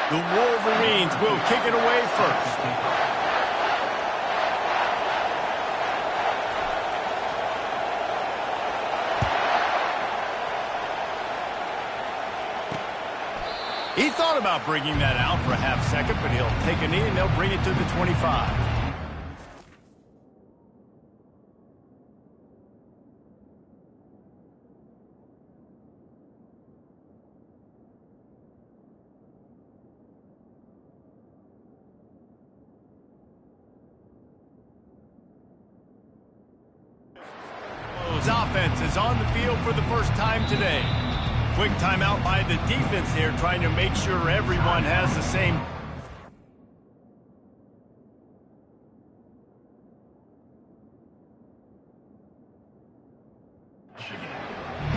The Wolverines will kick it away first. He thought about bringing that out for a half second, but he'll take a knee and they'll bring it to the 25. His offense is on the field for the first time today. Quick timeout by the defense here, trying to make sure everyone has the same.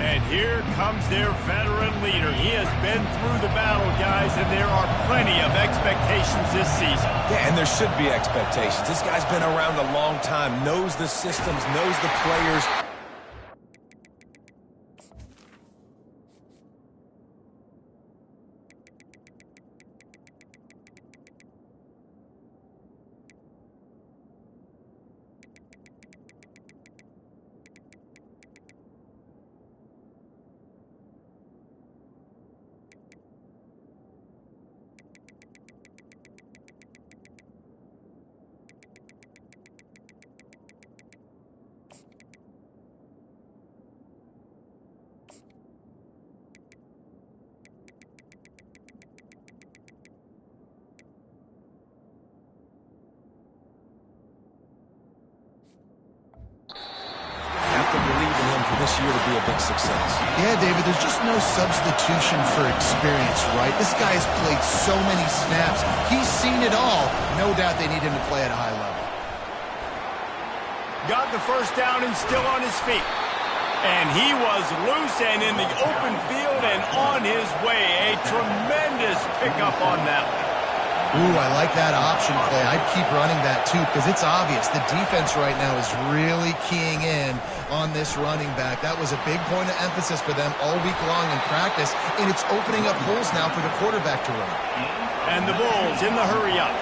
And here comes their veteran leader. He has been through the battle, guys, and there are plenty of expectations this season. Yeah, and there should be expectations. This guy's been around a long time, knows the systems, knows the players. This year to be a big success. Yeah, David, there's just no substitution for experience, right? This guy has played so many snaps. He's seen it all. No doubt they need him to play at a high level. Got the first down and still on his feet. And he was loose and in the open field and on his way. A tremendous pickup on that one. Ooh, I like that option play. I'd keep running that, too, because it's obvious the defense right now is really keying in on this running back. That was a big point of emphasis for them all week long in practice, and it's opening up holes now for the quarterback to run. And the Bulls in the hurry up.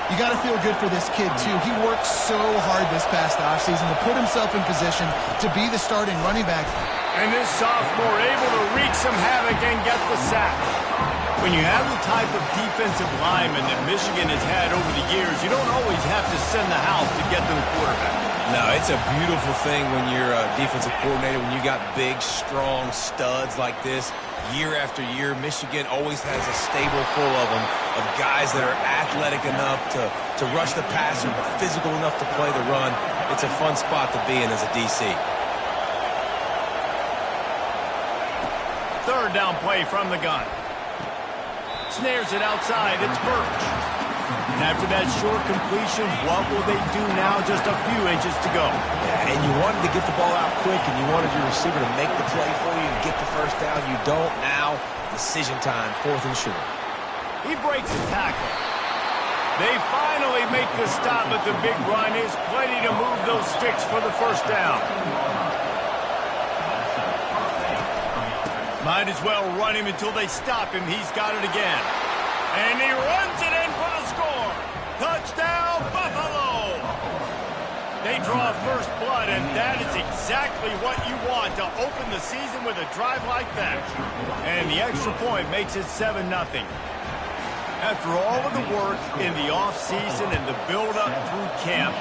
You got to feel good for this kid, too. He worked so hard this past offseason to put himself in position to be the starting running back. And this sophomore able to wreak some havoc and get the sack. When you have the type of defensive lineman that Michigan has had over the years, you don't always have to send the house to get to the quarterback. No, it's a beautiful thing when you're a defensive coordinator, when you got big, strong studs like this. Year after year, Michigan always has a stable full of them, of guys that are athletic enough to rush the passer, but physical enough to play the run. It's a fun spot to be in as a DC. Third down play from the gun. Snares it outside. It's Birch. And after that short completion, what will they do now? Just a few inches to go. And you wanted to get the ball out quick, and you wanted your receiver to make the play for you and get the first down. You don't now. Decision time, 4th and short. He breaks the tackle. They finally make the stop, but the big run is plenty to move those sticks for the first down. Might as well run him until they stop him. He's got it again. And he runs it in for the score. Touchdown, Buffalo! They draw first blood, and that is exactly what you want to open the season with a drive like that. And the extra point makes it 7-0. After all of the work in the offseason and the build-up through camp,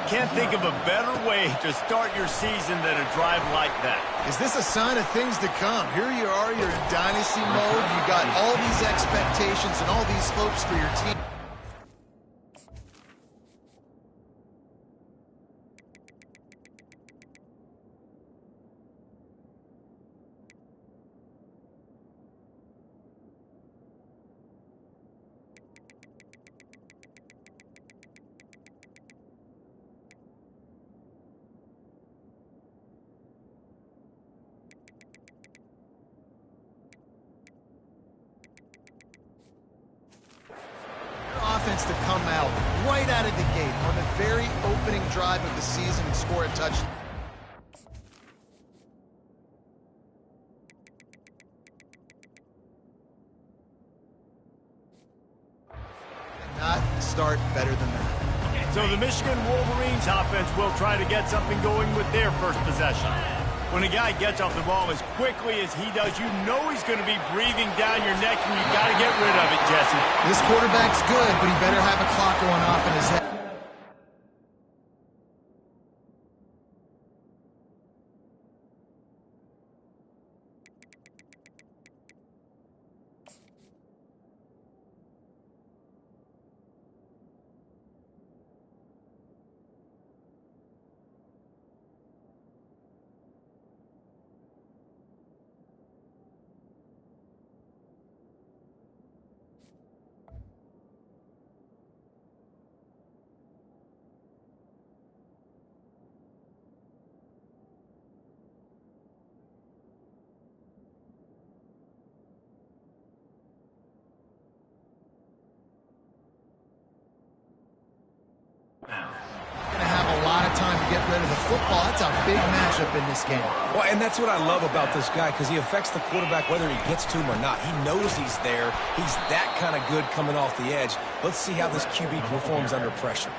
can't think of a better way to start your season than a drive like that. Is this a sign of things to come? Here you are, you're in dynasty mode. You got all these expectations and all these hopes for your team. Offense to come out right out of the gate on the very opening drive of the season and score a touchdown. start better than that. So the Michigan Wolverines offense will try to get something going with their first possession. When a guy gets off the ball as quickly as he does, you know he's going to be breathing down your neck, and you got to get rid of it, Jesse. This quarterback's good, but he better have a clock going off in his head. Going to have a lot of time to get rid of the football. That's a big matchup in this game. Well, and that's what I love about this guy, because he affects the quarterback whether he gets to him or not. He knows he's there. He's that kind of good coming off the edge. Let's see how this QB performs under pressure.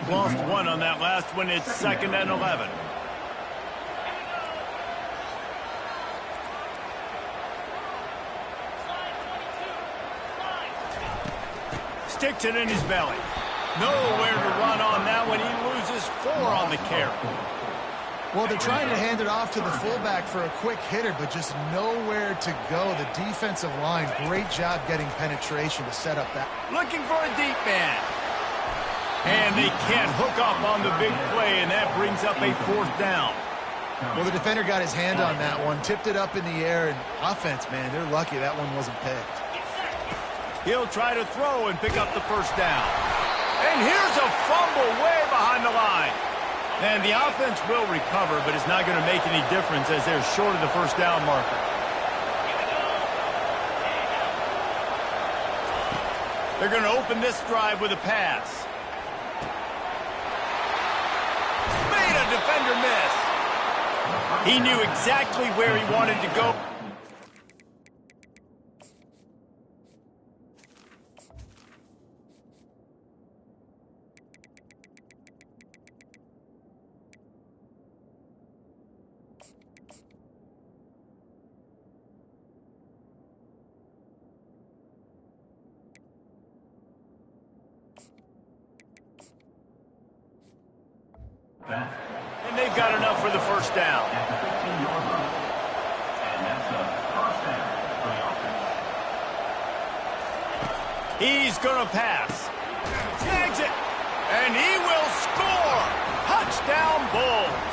Lost one on that last one. It's 2nd and 11. Sticks it in his belly. Nowhere to run on that one. He loses 4 on the carry. Well, they're trying to hand it off to the fullback for a quick hitter, but just nowhere to go. The defensive line, great job getting penetration to set up that. Looking for a deep man. And they can't hook up on the big play, and that brings up a 4th down. Well, the defender got his hand on that one, tipped it up in the air, and offense, man, they're lucky that one wasn't picked. He'll try to throw and pick up the 1st down. And here's a fumble way behind the line. And the offense will recover, but it's not going to make any difference as they're short of the 1st down marker. They're going to open this drive with a pass. Made a defender miss. He knew exactly where he wanted to go. And they've got enough for the 1st down. He's going to pass. Snags it. And he will score. Touchdown, Bulls.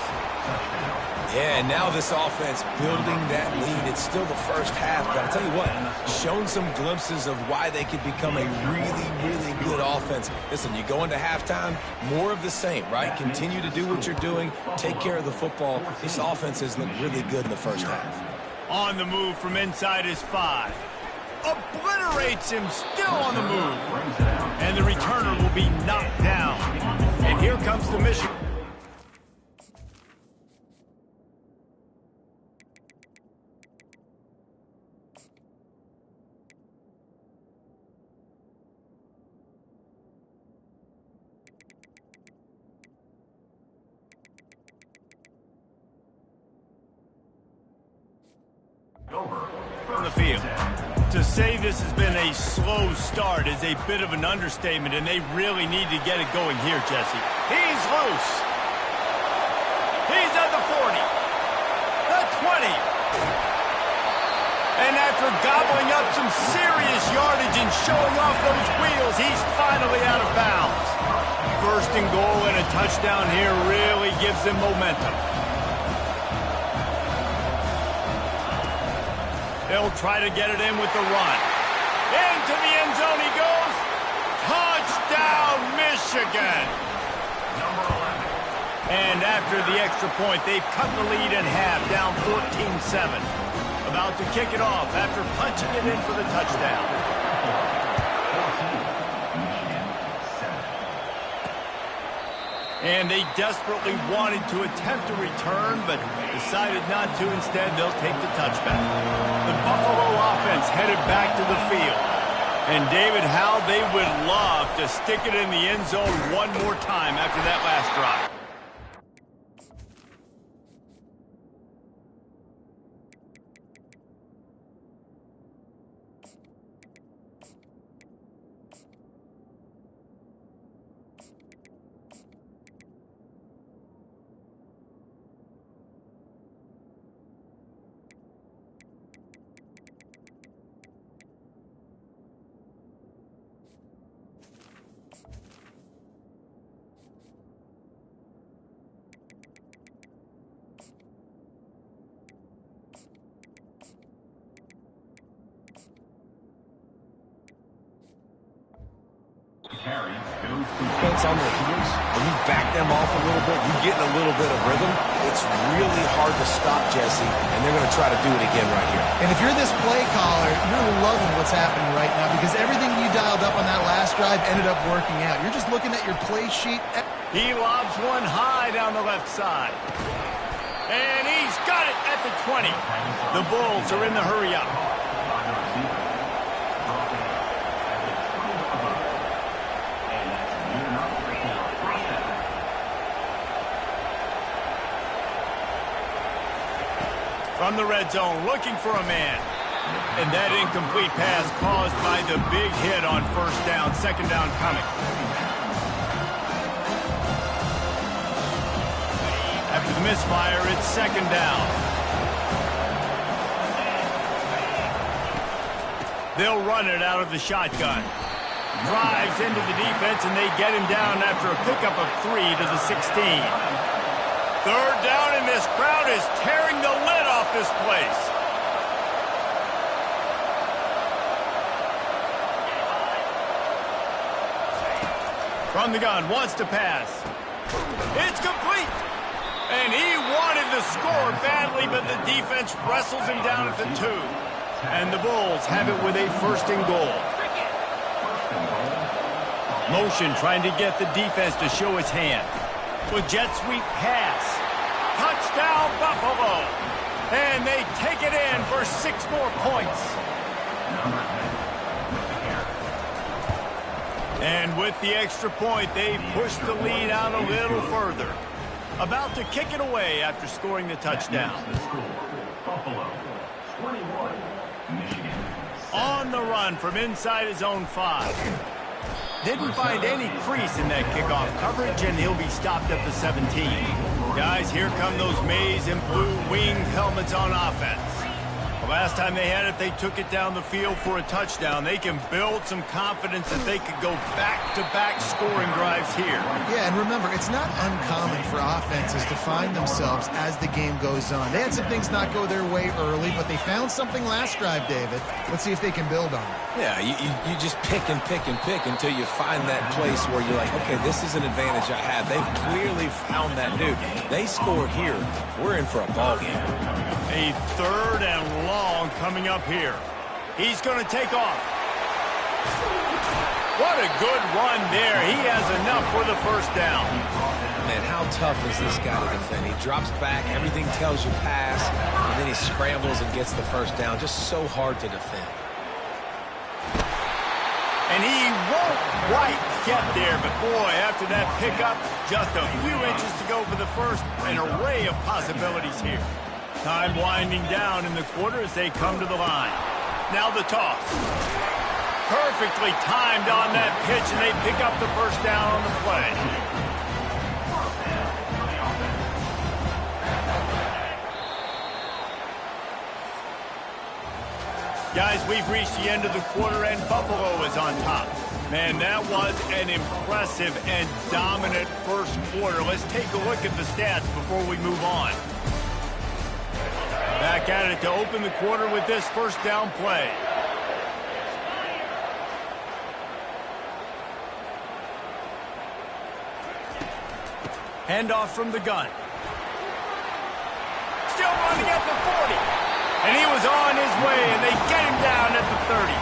Yeah, and now this offense building that lead. It's still the first half, but I'll tell you what, shown some glimpses of why they could become a really, really good offense. Listen, you go into halftime, more of the same, right? Continue to do what you're doing, take care of the football. This offense has looked really good in the first half. On the move from inside his 5. Obliterates him, still on the move. And the returner will be knocked down. And here comes the Michigan. From the field. To say this has been a slow start is a bit of an understatement, and they really need to get it going here, Jesse. He's loose. He's at the 40. The 20. And after gobbling up some serious yardage and showing off those wheels, he's finally out of bounds. 1st and goal and a touchdown here really gives them momentum. They'll try to get it in with the run. Into the end zone he goes. Touchdown, Michigan. And after the extra point, they've cut the lead in half, down 14-7. About to kick it off after punching it in for the touchdown. And they desperately wanted to attempt a return, but decided not to. Instead, they'll take the touchback. The Buffalo offense headed back to the field. And David, how they would love to stick it in the end zone one more time after that last drive. Defense on their heels, when you back them off a little bit, you get in a little bit of rhythm. It's really hard to stop, Jesse, and they're going to try to do it again right here. And if you're this play caller, you're loving what's happening right now because everything you dialed up on that last drive ended up working out. You're just looking at your play sheet. He lobs one high down the left side. And he's got it at the 20. The Bulls are in the hurry up. From the red zone, looking for a man. And that incomplete pass caused by the big hit on first down, second down coming. After the misfire, it's second down. They'll run it out of the shotgun. Drives into the defense, and they get him down after a pickup of 3 to the 16. Third down, and this crowd is tearing the lid off this place. From the gun, wants to pass. It's complete. And he wanted to score badly, but the defense wrestles him down at the 2. And the Bulls have it with a first and goal. Motion trying to get the defense to show his hand. With jet sweep pass. Touchdown, Buffalo. And they take it in for 6 more points. And with the extra point, they push the lead out a little further. About to kick it away after scoring the touchdown. Buffalo, 21, Michigan. On the run from inside his own 5. Didn't find any crease in that kickoff coverage, and he'll be stopped at the 17. Guys, here come those maize and blue winged helmets on offense. The last time they had it, they took it down the field for a touchdown. They can build some confidence that they could go back-to-back scoring drives here. Yeah, and remember, it's not uncommon for offenses to find themselves as the game goes on. They had some things not go their way early, but they found something last drive, David. Let's see if they can build on it. Yeah, you just pick and pick and pick until you find that place where you're like, okay, this is an advantage I have. They've clearly found that dude. They score here. We're in for a ball game. A third and long coming up here. He's going to take off. What a good run there. He has enough for the first down. Man, how tough is this guy to defend? He drops back, everything tells you pass, and then he scrambles and gets the first down. Just so hard to defend. And he won't quite get there, but boy, after that pickup, just a few inches to go for the first. An array of possibilities here. Time winding down in the quarter as they come to the line. Now the toss. Perfectly timed on that pitch, and they pick up the first down on the play. Guys, we've reached the end of the quarter, and Buffalo is on top. Man, that was an impressive and dominant first quarter. Let's take a look at the stats before we move on. Back at it to open the quarter with this first down play. Handoff from the gun. Still running at the 40. And he was on his way, and they get him down at the 30.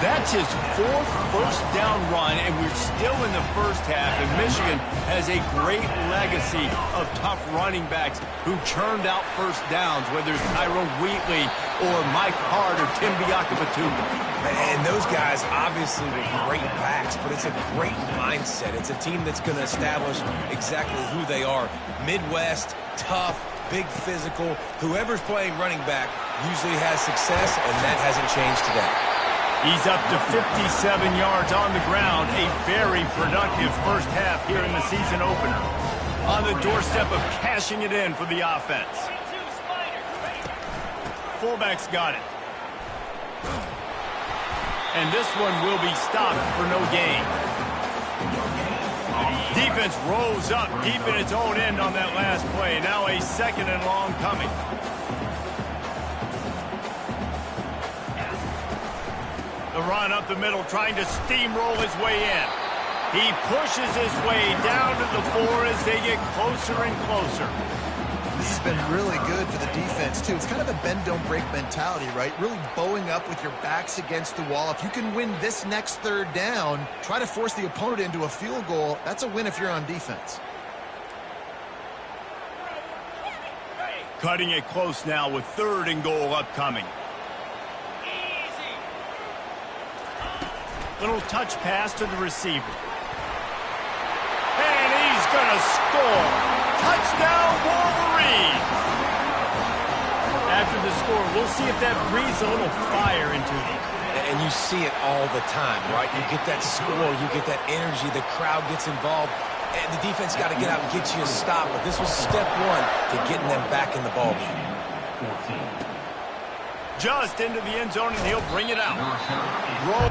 That's his 4th first down run, and we're still in the first half, and Michigan has a great legacy of tough running backs who churned out first downs, whether it's Tyrone Wheatley or Mike Hart or Tim Biakabatu. And those guys obviously were great backs, but it's a great mindset. It's a team that's going to establish exactly who they are. Midwest, tough, big physical. Whoever's playing running back usually has success, and that hasn't changed today. He's up to 57 yards on the ground. A very productive first half here in the season opener. On the doorstep of cashing it in for the offense. Fullback's got it. And this one will be stopped for no gain. Defense rolls up deep in its own end on that last play. Now a 2nd and long coming. The run up the middle, trying to steamroll his way in. He pushes his way down to the 4 as they get closer and closer. This has been really good for the defense, too. It's kind of a bend-don't-break mentality, right? Really bowing up with your backs against the wall. If you can win this next 3rd down, try to force the opponent into a field goal. That's a win if you're on defense. Cutting it close now with 3rd and goal upcoming. Little touch pass to the receiver. And he's going to score. Touchdown, Wolverine. After the score, we'll see if that breathes a little fire into them. And you see it all the time, right? You get that score, you get that energy, the crowd gets involved, and the defense got to get out and get you a stop. But this was step 1 to getting them back in the ballgame. Just into the end zone, and he'll bring it out. Roll.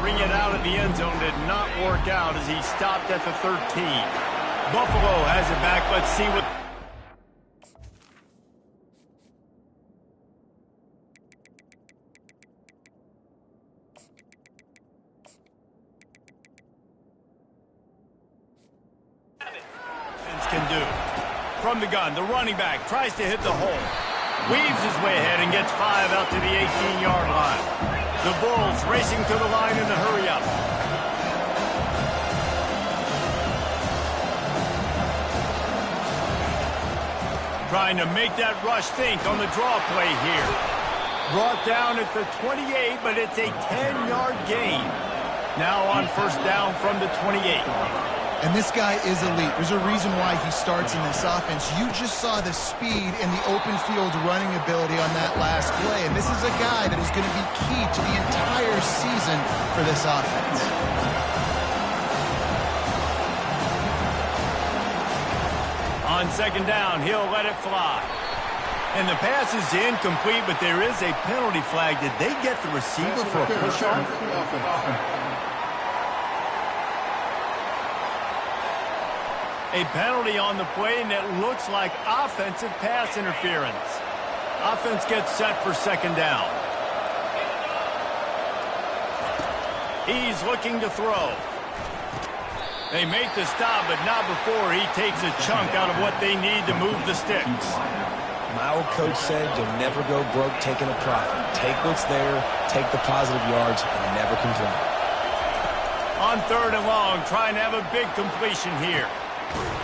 Bring it out of the end zone did not work out as he stopped at the 13. Buffalo has it back. Let's see what... can do. From the gun, the running back tries to hit the hole. Weaves his way ahead and gets 5 out to the 18-yard line. The Bulls racing to the line in the hurry-up. Trying to make that rush think on the draw play here. Brought down at the 28, but it's a 10-yard gain. Now on first down from the 28. And this guy is elite. There's a reason why he starts in this offense. You just saw the speed and the open field running ability on that last play. And this is a guy that is going to be key to the entire season for this offense. On second down, he'll let it fly. And the pass is incomplete, but there is a penalty flag. Did they get the receiver for a push-off? A penalty on the play, and it looks like offensive pass interference. Offense gets set for second down. He's looking to throw. They make the stop, but not before he takes a chunk out of what they need to move the sticks. My old coach said you'll never go broke taking a profit. Take what's there, take the positive yards, and never complain. On third and long, trying to have a big completion here.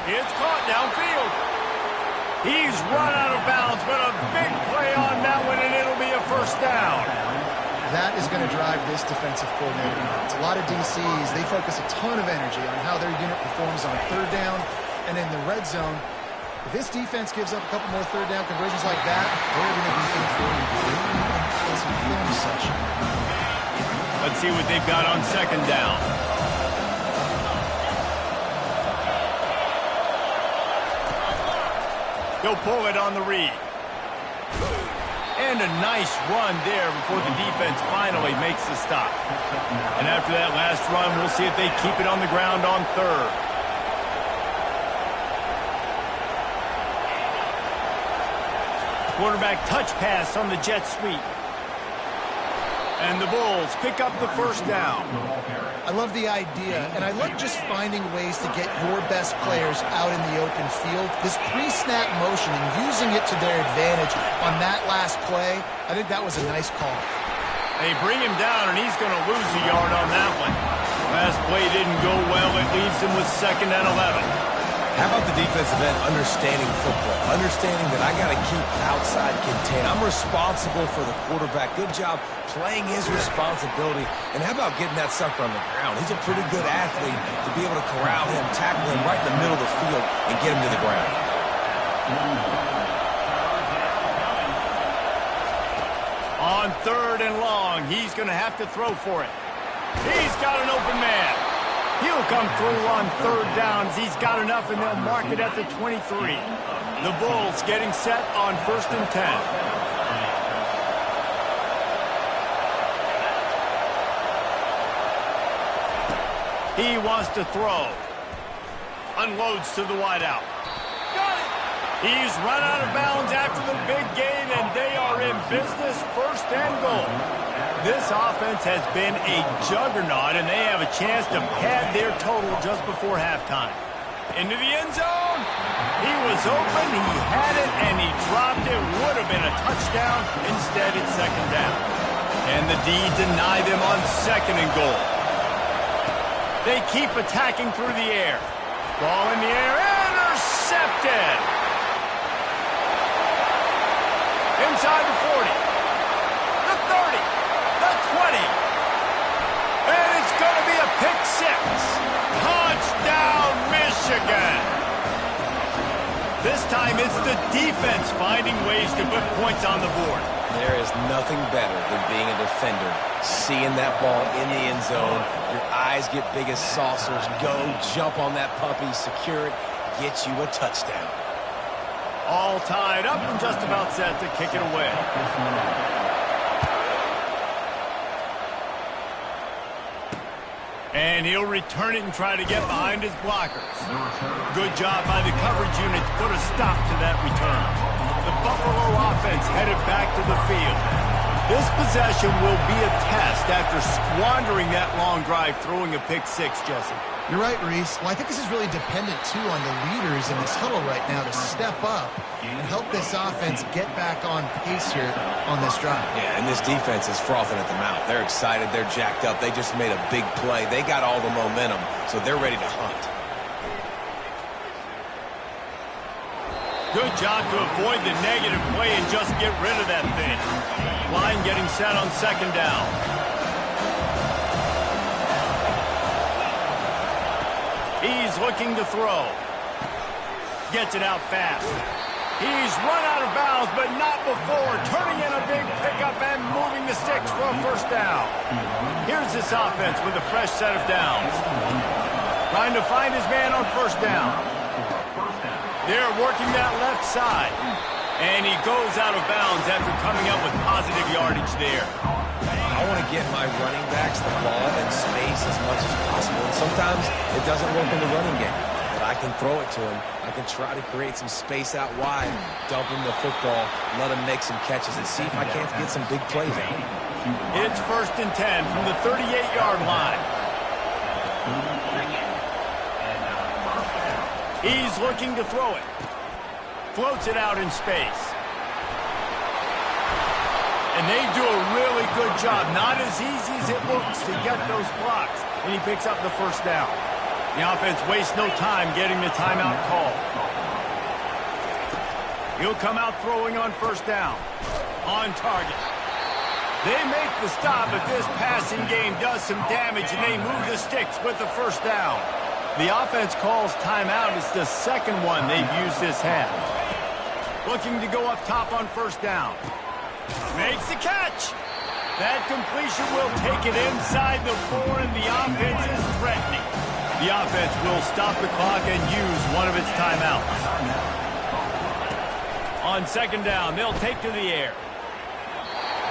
It's caught downfield. He's run out of bounds, but a big play on that one, and first down. That is going to drive this defensive coordinator nuts. A lot of DCs, they focus a ton of energy on how their unit performs on third down and in the red zone. If this defense gives up a couple more third down conversions like that, they're going to be in for a film session. Let's see what they've got on second down. He'll pull it on the read. And a nice run there before the defense finally makes the stop. And after that last run, we'll see if they keep it on the ground on third. Quarterback touch pass on the jet sweep. And the Bulls pick up the first down. I love the idea, and I love just finding ways to get your best players out in the open field. This pre-snap motion and using it to their advantage on that last play, I think that was a nice call. They bring him down, and he's going to lose a yard on that one. Last play didn't go well. It leaves him with 2nd and 11. How about the defensive end understanding football, understanding that I got to keep outside contained. I'm responsible for the quarterback. Good job playing his responsibility. And how about getting that sucker on the ground? He's a pretty good athlete to be able to corral him, tackle him right in the middle of the field, and get him to the ground. On 3rd and long, he's going to have to throw for it. He's got an open man. He'll come through on 3rd downs. He's got enough, and they'll mark it at the 23. The Bulls getting set on 1st and 10. He wants to throw. Unloads to the wideout. Got it! He's run out of bounds after the big gain, and they are in business, 1st and goal. This offense has been a juggernaut, and they have a chance to pad their total just before halftime. Into the end zone. He was open, he had it, and he dropped it. Would have been a touchdown. Instead, it's 2nd down. And the D deny them on 2nd and goal. They keep attacking through the air. Ball in the air, intercepted. Inside the 40. The 30. The 20. And it's going to be a pick 6. Touchdown, Michigan. This time it's the defense finding ways to put points on the board. There is nothing better than being a defender. Seeing that ball in the end zone, your eyes get big as saucers. Go, jump on that puppy, secure it, get you a touchdown. All tied up and just about set to kick it away. And he'll return it and try to get behind his blockers. Good job by the coverage unit to put a stop to that return. The Buffalo offense headed back to the field. This possession will be a test after squandering that long drive, throwing a pick 6, Jesse. You're right, Reese. Well, I think this is really dependent, too, on the leaders in this huddle right now to step up and help this offense get back on pace here on this drive. Yeah, and this defense is frothing at the mouth. They're excited. They're jacked up. They just made a big play. They got all the momentum, so they're ready to hunt. Good job to avoid the negative play and just get rid of that thing. Line getting set on 2nd down. He's looking to throw. Gets it out fast. He's run out of bounds, but not before. Turning in a big pickup and moving the sticks for a 1st down. Here's this offense with a fresh set of downs. Trying to find his man on 1st down. They're working that left side. And he goes out of bounds after coming up with positive yardage there. I want to get my running backs the ball in space as much as possible. And sometimes it doesn't work in the running game. But I can throw it to him. I can try to create some space out wide, dump him the football, let him make some catches, and see if I can't get some big plays out. It's 1st and 10 from the 38-yard line. He's looking to throw it. Floats it out in space. And they do a really good job. Not as easy as it looks to get those blocks. And he picks up the 1st down. The offense wastes no time getting the timeout call. He'll come out throwing on 1st down. On target. They make the stop, but this passing game does some damage, and they move the sticks with the first down. The offense calls timeout. It's the second one they've used this half. Looking to go up top on first down. Makes the catch. That completion will take it inside the 4, and the offense is threatening. The offense will stop the clock and use one of its timeouts. On second down, they'll take to the air.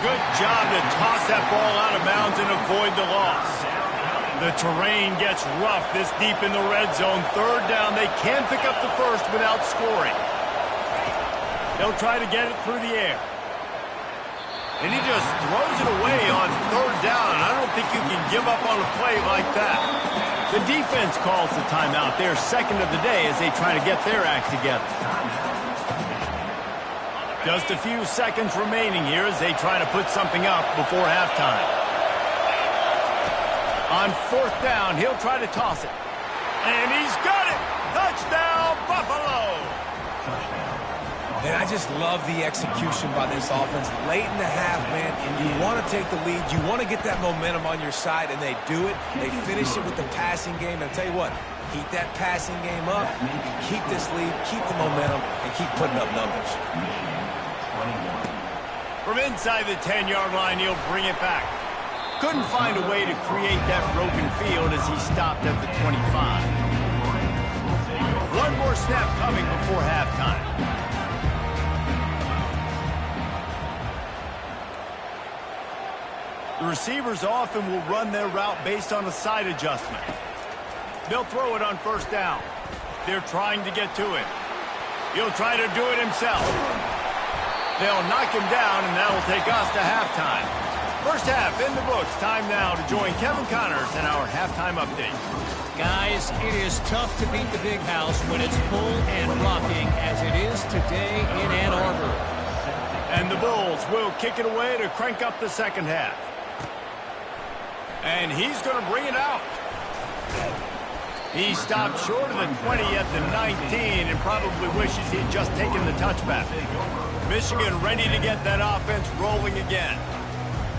Good job to toss that ball out of bounds and avoid the loss. The terrain gets rough this deep in the red zone. Third down, they can pick up the first without scoring. They'll try to get it through the air. And he just throws it away on third down. I don't think you can give up on a play like that. The defense calls the timeout. Their second of the day as they try to get their act together. Just a few seconds remaining here as they try to put something up before halftime. On fourth down, he'll try to toss it. And he's got it! Touchdown, Buffalo! And I just love the execution by this offense. Late in the half, man, you want to take the lead. You want to get that momentum on your side, and they do it. They finish it with the passing game. And I'll tell you what, keep that passing game up, keep this lead, keep the momentum, and keep putting up numbers. From inside the 10-yard line, he'll bring it back. Couldn't find a way to create that broken field as he stopped at the 25. One more snap coming before halftime. The receivers often will run their route based on a side adjustment. They'll throw it on first down. They're trying to get to it. He'll try to do it himself. They'll knock him down, and that'll take us to halftime. First half in the books. Time now to join Kevin Connors in our halftime update. Guys, it is tough to beat the big house when it's full and rocking as it is today in Ann Arbor. And the Bulls will kick it away to crank up the second half. And he's going to bring it out. He stopped short of the 20 at the 19 and probably wishes he'd just taken the touchback. Michigan ready to get that offense rolling again.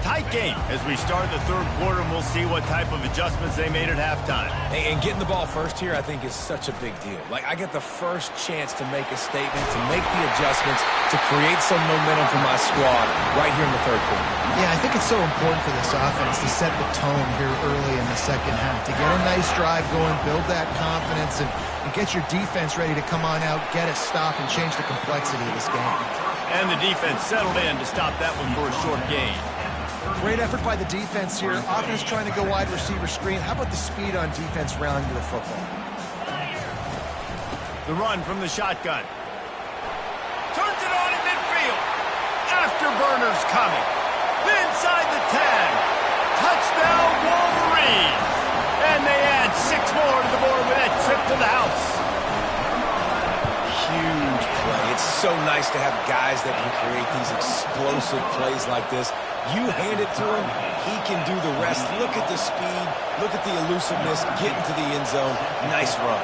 Tight game as we start the third quarter, and we'll see what type of adjustments they made at halftime. And getting the ball first here, I think, is such a big deal. Like, I get the first chance to make a statement, to make the adjustments, to create some momentum for my squad right here in the third quarter. Yeah, I think it's so important for this offense to set the tone here early in the second half, to get a nice drive going, build that confidence, and get your defense ready to come on out, get a stop, and change the complexity of this game. And the defense settled in to stop that one for a short gain. Great effort by the defense here. Offense trying to go wide receiver screen. How about the speed on defense rounding to the football? The run from the shotgun. Turns it on at midfield. Afterburner's coming. Inside the 10. Touchdown, Wolverines. And they add 6 more to the board with that trip to the house. Huge play. It's so nice to have guys that can create these explosive plays like this. You hand it to him, he can do the rest. Look at the speed, look at the elusiveness, get into the end zone. Nice run.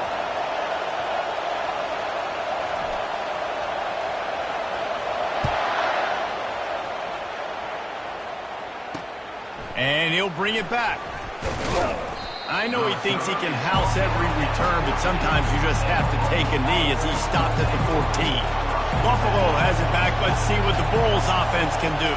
And he'll bring it back. I know he thinks he can house every return, but sometimes you just have to take a knee as he stopped at the 14. Buffalo has it back. Let's see what the Bulls offense can do.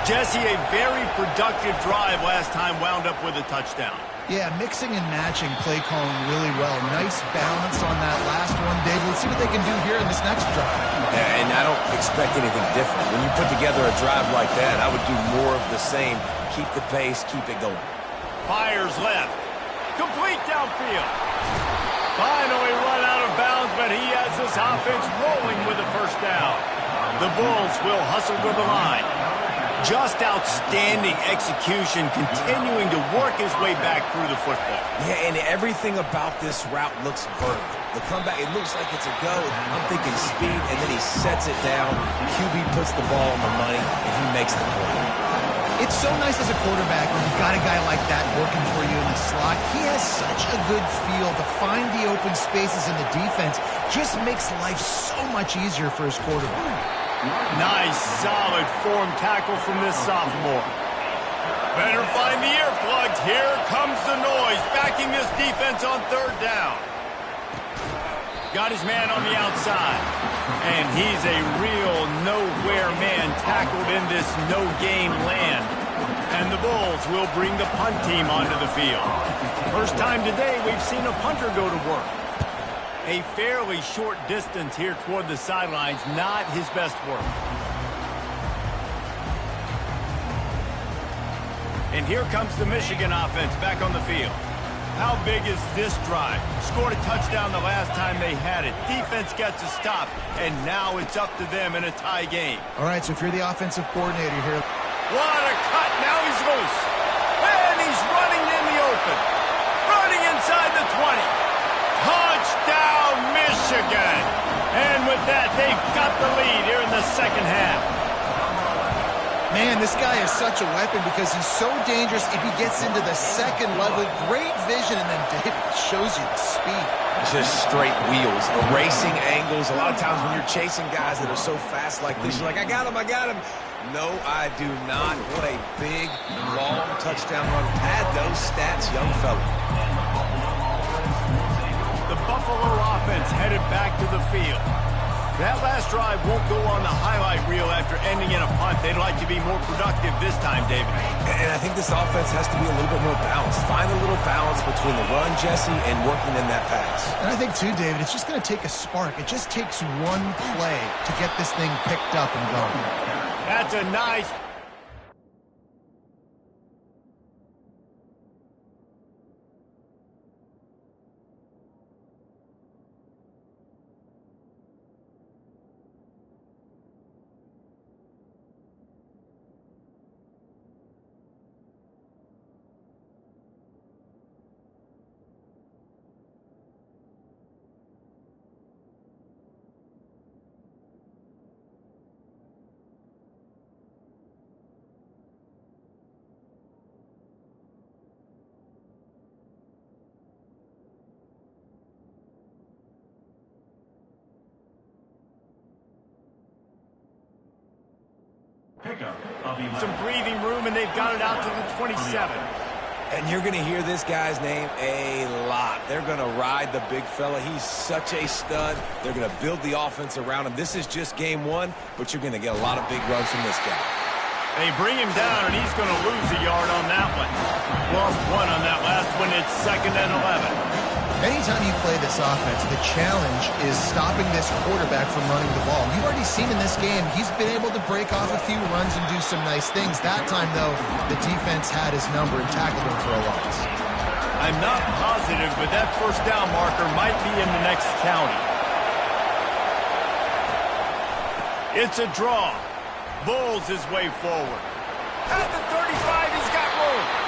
Jesse, a very productive drive last time, wound up with a touchdown. Yeah, mixing and matching play calling really well. Nice balance on that last one, Dave. Let's see what they can do here in this next drive. Yeah, and I don't expect anything different. When you put together a drive like that, I would do more of the same. Keep the pace, keep it going. Fires left. Complete downfield. Finally run out of bounds, but he has this offense rolling with a first down. The Bulls will hustle to the line. Just outstanding execution, continuing to work his way back through the football. Yeah, and everything about this route looks vertical. The comeback, it looks like it's a go. I'm thinking speed, and then he sets it down. QB puts the ball on the money, and he makes the play. It's so nice as a quarterback when you've got a guy like that working for you in the slot. He has such a good feel to find the open spaces in the defense. Just makes life so much easier for his quarterback. Nice, solid form tackle from this sophomore. Better find the earplugs. Here comes the noise, backing this defense on third down. Got his man on the outside. And he's a real nowhere man tackled in this no-gain land. And the Bulls will bring the punt team onto the field. First time today we've seen a punter go to work. A fairly short distance here toward the sidelines, not his best work. And here comes the Michigan offense back on the field. How big is this drive? Scored a touchdown the last time they had it. Defense gets a stop, and now it's up to them in a tie game. All right, so if you're the offensive coordinator here. What a cut. Now he's loose. And he's running in the open. Running inside the 20. Touchdown, Michigan. And with that, they've got the lead here in the second half. Man, this guy is such a weapon because he's so dangerous if he gets into the second level. Great vision, and then David shows you the speed. Just straight wheels, erasing angles. A lot of times when you're chasing guys that are so fast like this, you're like, I got him, I got him. No, I do not. What a big, long touchdown run. Pad those stats, young fella. The Buffalo offense headed back to the field. That last drive won't go on the highlight reel after ending in a punt. They'd like to be more productive this time, David. And I think this offense has to be a little bit more balanced. Find a little balance between the run, Jesse, and working in that pass. And I think, too, David, it's just going to take a spark. It just takes one play to get this thing picked up and going. That's a nice... Some breathing room, and they've got it out to the 27. And you're going to hear this guy's name a lot. They're going to ride the big fella. He's such a stud. They're going to build the offense around him. This is just game one, but you're going to get a lot of big runs from this guy. They bring him down, and he's going to lose a yard on that one. Lost one on that last one. It's 2nd and 11. Anytime you play this offense, the challenge is stopping this quarterback from running the ball. You've already seen in this game, he's been able to break off a few runs and do some nice things. That time, though, the defense had his number and tackled him for a loss. I'm not positive, but that first down marker might be in the next county. It's a draw. Bulls his way forward. At the 35, he's got room.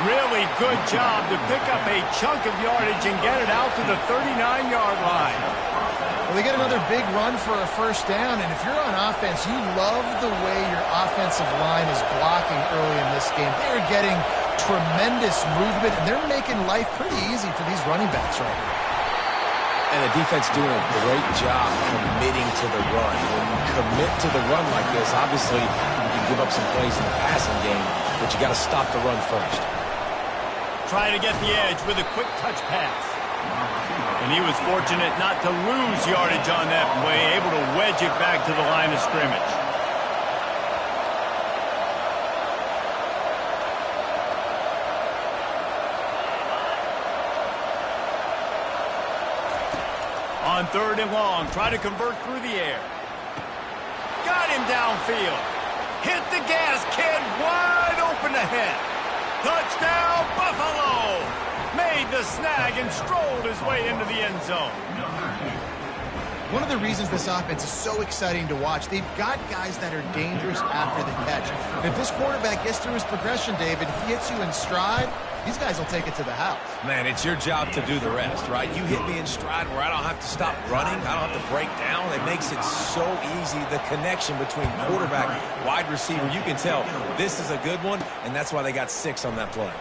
Really good job to pick up a chunk of yardage and get it out to the 39-yard line. Well, they get another big run for a first down, and if you're on offense, you love the way your offensive line is blocking early in this game. They're getting tremendous movement, and they're making life pretty easy for these running backs right now. And the defense doing a great job committing to the run. When you commit to the run like this, obviously you can give up some plays in the passing game, but you got to stop the run first. Trying to get the edge with a quick touch pass. And he was fortunate not to lose yardage on that play, able to wedge it back to the line of scrimmage. On 3rd and long, try to convert through the air. Got him downfield. Hit the gas, kid, wide open ahead. Touchdown, Buffalo! Made the snag and strolled his way into the end zone. One of the reasons this offense is so exciting to watch, they've got guys that are dangerous after the catch. And if this quarterback gets through his progression, David, if he hits you in stride, these guys will take it to the house. Man, it's your job to do the rest, right? You hit me in stride where I don't have to stop running. I don't have to break down. It makes it so easy. The connection between quarterback, wide receiver, you can tell this is a good one, and that's why they got 6 on that play.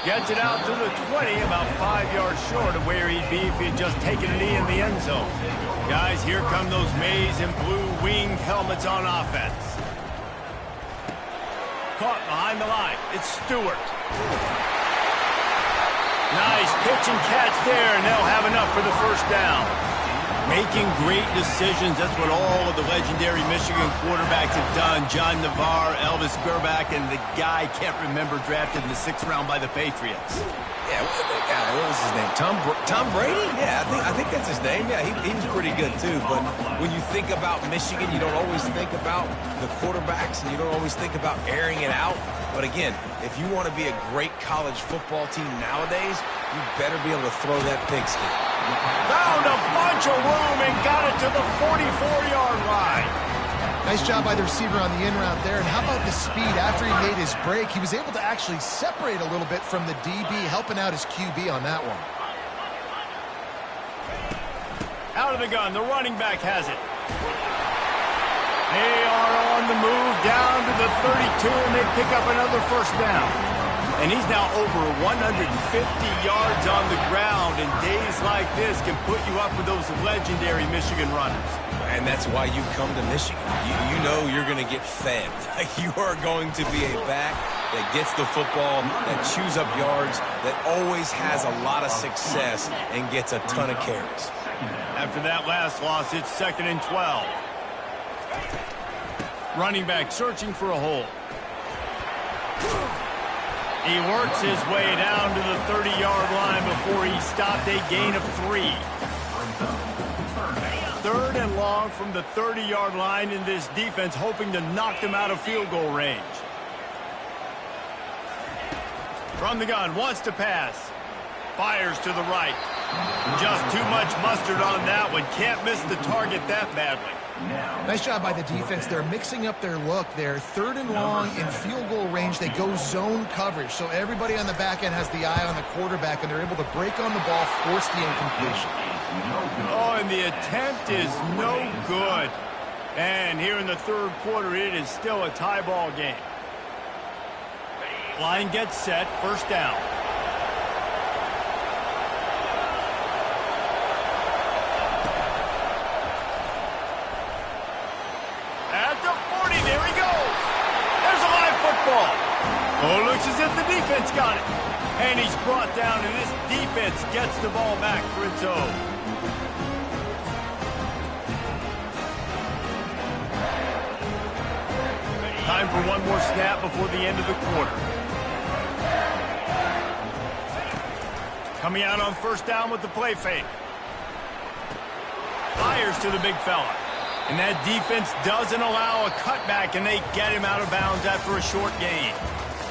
Gets it out to the 20, about 5 yards short of where he'd be if he had just taken a knee in the end zone. Guys, here come those maize and blue winged helmets on offense. Caught behind the line. It's Stewart. Nice pitch and catch there, and they'll have enough for the first down. Making great decisions, that's what all of the legendary Michigan quarterbacks have done. John Navarre, Elvis Grbac, and the guy can't remember drafted in the 6th round by the Patriots. Yeah, what was his name? Tom Brady? Yeah, I think that's his name. Yeah, he was pretty good too. But when you think about Michigan, you don't always think about the quarterbacks, and you don't always think about airing it out. But again, if you want to be a great college football team nowadays, you better be able to throw that pigskin. Found a bunch of room and got it to the 44-yard line. Nice job by the receiver on the in route there. And how about the speed after he made his break? He was able to actually separate a little bit from the DB, helping out his QB on that one. Out of the gun, the running back has it. They are on the move down to the 32, and they pick up another first down. And he's now over 150 yards on the ground, and days like this can put you up with those legendary Michigan runners. And that's why you come to Michigan. You know you're going to get fed. You are going to be a back that gets the football, that chews up yards, that always has a lot of success and gets a ton of carries. After that last loss, it's 2nd and 12. Running back searching for a hole. He works his way down to the 30-yard line before he stopped a gain of 3. 3rd and long from the 30-yard line, in this defense hoping to knock them out of field goal range. From the gun, wants to pass. Fires to the right. Just too much mustard on that one. Can't miss the target that badly. Nice job by the defense. They're mixing up their look there. 3rd and long in field goal range. They go zone coverage. So everybody on the back end has the eye on the quarterback, and they're able to break on the ball, force the incompletion. Oh, and the attempt is no good. And here in the 3rd quarter, it is still a tie ball game. Line gets set. First down. Oh, looks as if the defense got it. And he's brought down, and this defense gets the ball back for its own. Time for one more snap before the end of the quarter. Coming out on first down with the play fake. Fires to the big fella. And that defense doesn't allow a cutback, and they get him out of bounds after a short gain.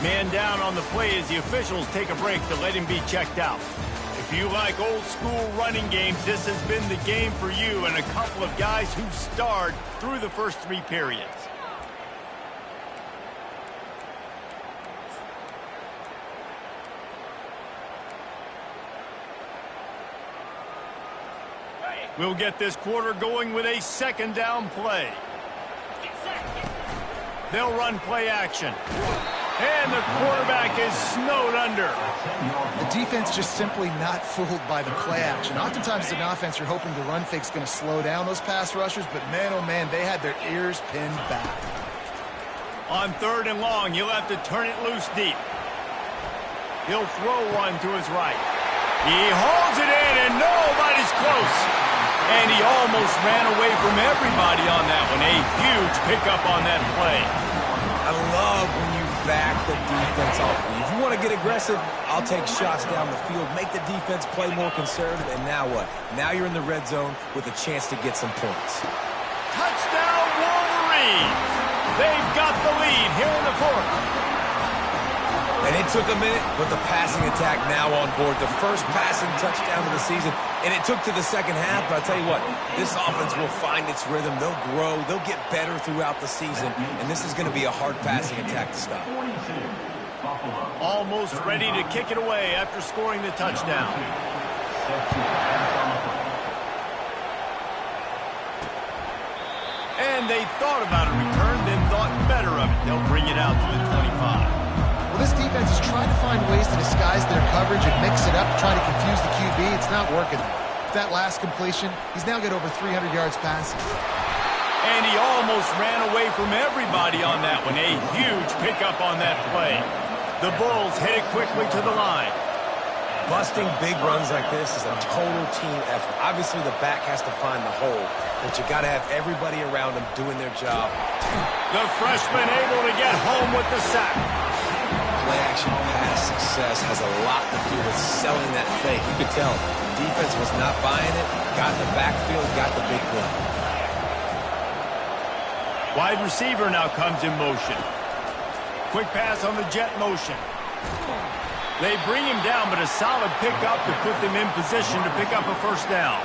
Man down on the play as the officials take a break to let him be checked out. If you like old school running games, this has been the game for you and a couple of guys who starred through the first 3 periods. We'll get this quarter going with a 2nd down play. They'll run play action. And the quarterback is snowed under. The defense just simply not fooled by the play action. Oftentimes as an offense, you're hoping the run fake's going to slow down those pass rushers, but man, oh man, they had their ears pinned back. On 3rd and long, he'll have to turn it loose deep. He'll throw one to his right. He holds it in, and nobody's close. And he almost ran away from everybody on that one. A huge pickup on that play. I love when you back the defense off. If you want to get aggressive, I'll take shots down the field, make the defense play more conservative, and now what? Now you're in the red zone with a chance to get some points. Touchdown, Wolverines! They've got the lead here in the 4th. And it took a minute, but the passing attack now on board. The first passing touchdown of the season, and it took to the second half, but I'll tell you what, this offense will find its rhythm. They'll grow. They'll get better throughout the season, and this is going to be a hard passing attack to stop. Almost ready to kick it away after scoring the touchdown. And they thought about a return, then thought better of it. They'll bring it out to the 25. Well, this defense is trying to find ways to disguise their coverage and mix it up to try to confuse the QB. It's not working. That last completion, he's now got over 300 yards passing. And he almost ran away from everybody on that one. A huge pickup on that play. The Bulls headed quickly to the line. Busting big runs like this is a total team effort. Obviously, the back has to find the hole, but you got to have everybody around him doing their job. The freshman able to get home with the sack. Play-action pass success has a lot to do with selling that fake. You could tell defense was not buying it, got in the backfield, got the big play. Wide receiver now comes in motion. Quick pass on the jet motion. They bring him down, but a solid pickup to put them in position to pick up a first down.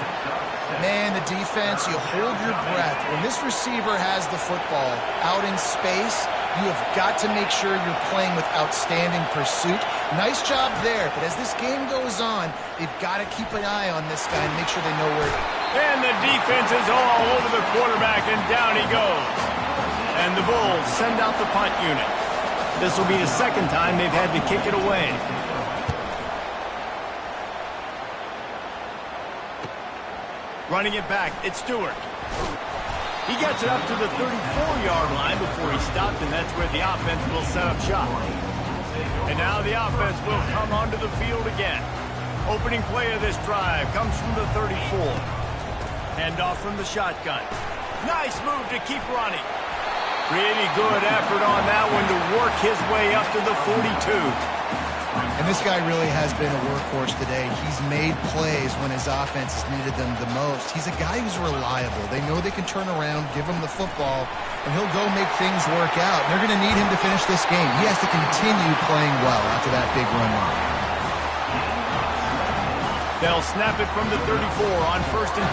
Man, the defense, you hold your breath. When this receiver has the football out in space, you have got to make sure you're playing with outstanding pursuit. Nice job there, but as this game goes on, they've got to keep an eye on this guy and make sure they know where. And the defense is all over the quarterback, and down he goes. And the Bulls send out the punt unit. This will be the second time they've had to kick it away. Running it back, it's Stewart. He gets it up to the 34-yard line before he stopped, and that's where the offense will set up shop. And now the offense will come onto the field again. Opening play of this drive comes from the 34. Handoff from the shotgun. Nice move to keep running. Pretty good effort on that one to work his way up to the 42. And this guy really has been a workhorse today. He's made plays when his offense has needed them the most. He's a guy who's reliable. They know they can turn around, give him the football, and he'll go make things work out. And they're going to need him to finish this game. He has to continue playing well after that big run line. They'll snap it from the 34 on 1st and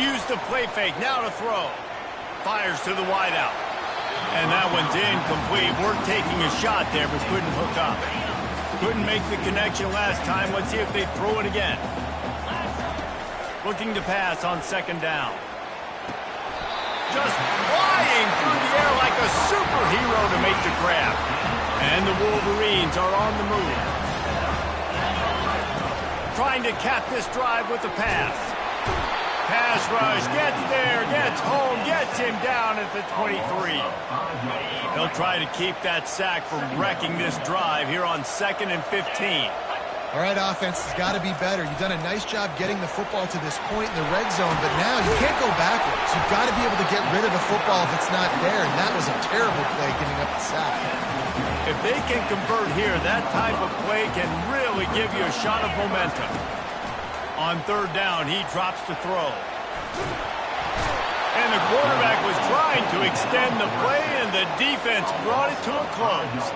10. Use the play fake, now to throw. Fires to the wideout. And that one's incomplete. We're taking a shot there, but couldn't hook up. Couldn't make the connection last time. Let's see if they throw it again. Looking to pass on 2nd down. Just flying through the air like a superhero to make the grab. And the Wolverines are on the move. Trying to cap this drive with the pass. Pass rush, gets there, gets home, gets him down at the 23. They'll try to keep that sack from wrecking this drive here on 2nd and 15. All right, offense has got to be better. You've done a nice job getting the football to this point in the red zone, but now you can't go backwards. You've got to be able to get rid of the football if it's not there, and that was a terrible play giving up the sack. If they can convert here, that type of play can really give you a shot of momentum. On 3rd down, he drops to throw. And the quarterback was trying to extend the play, and the defense brought it to a close.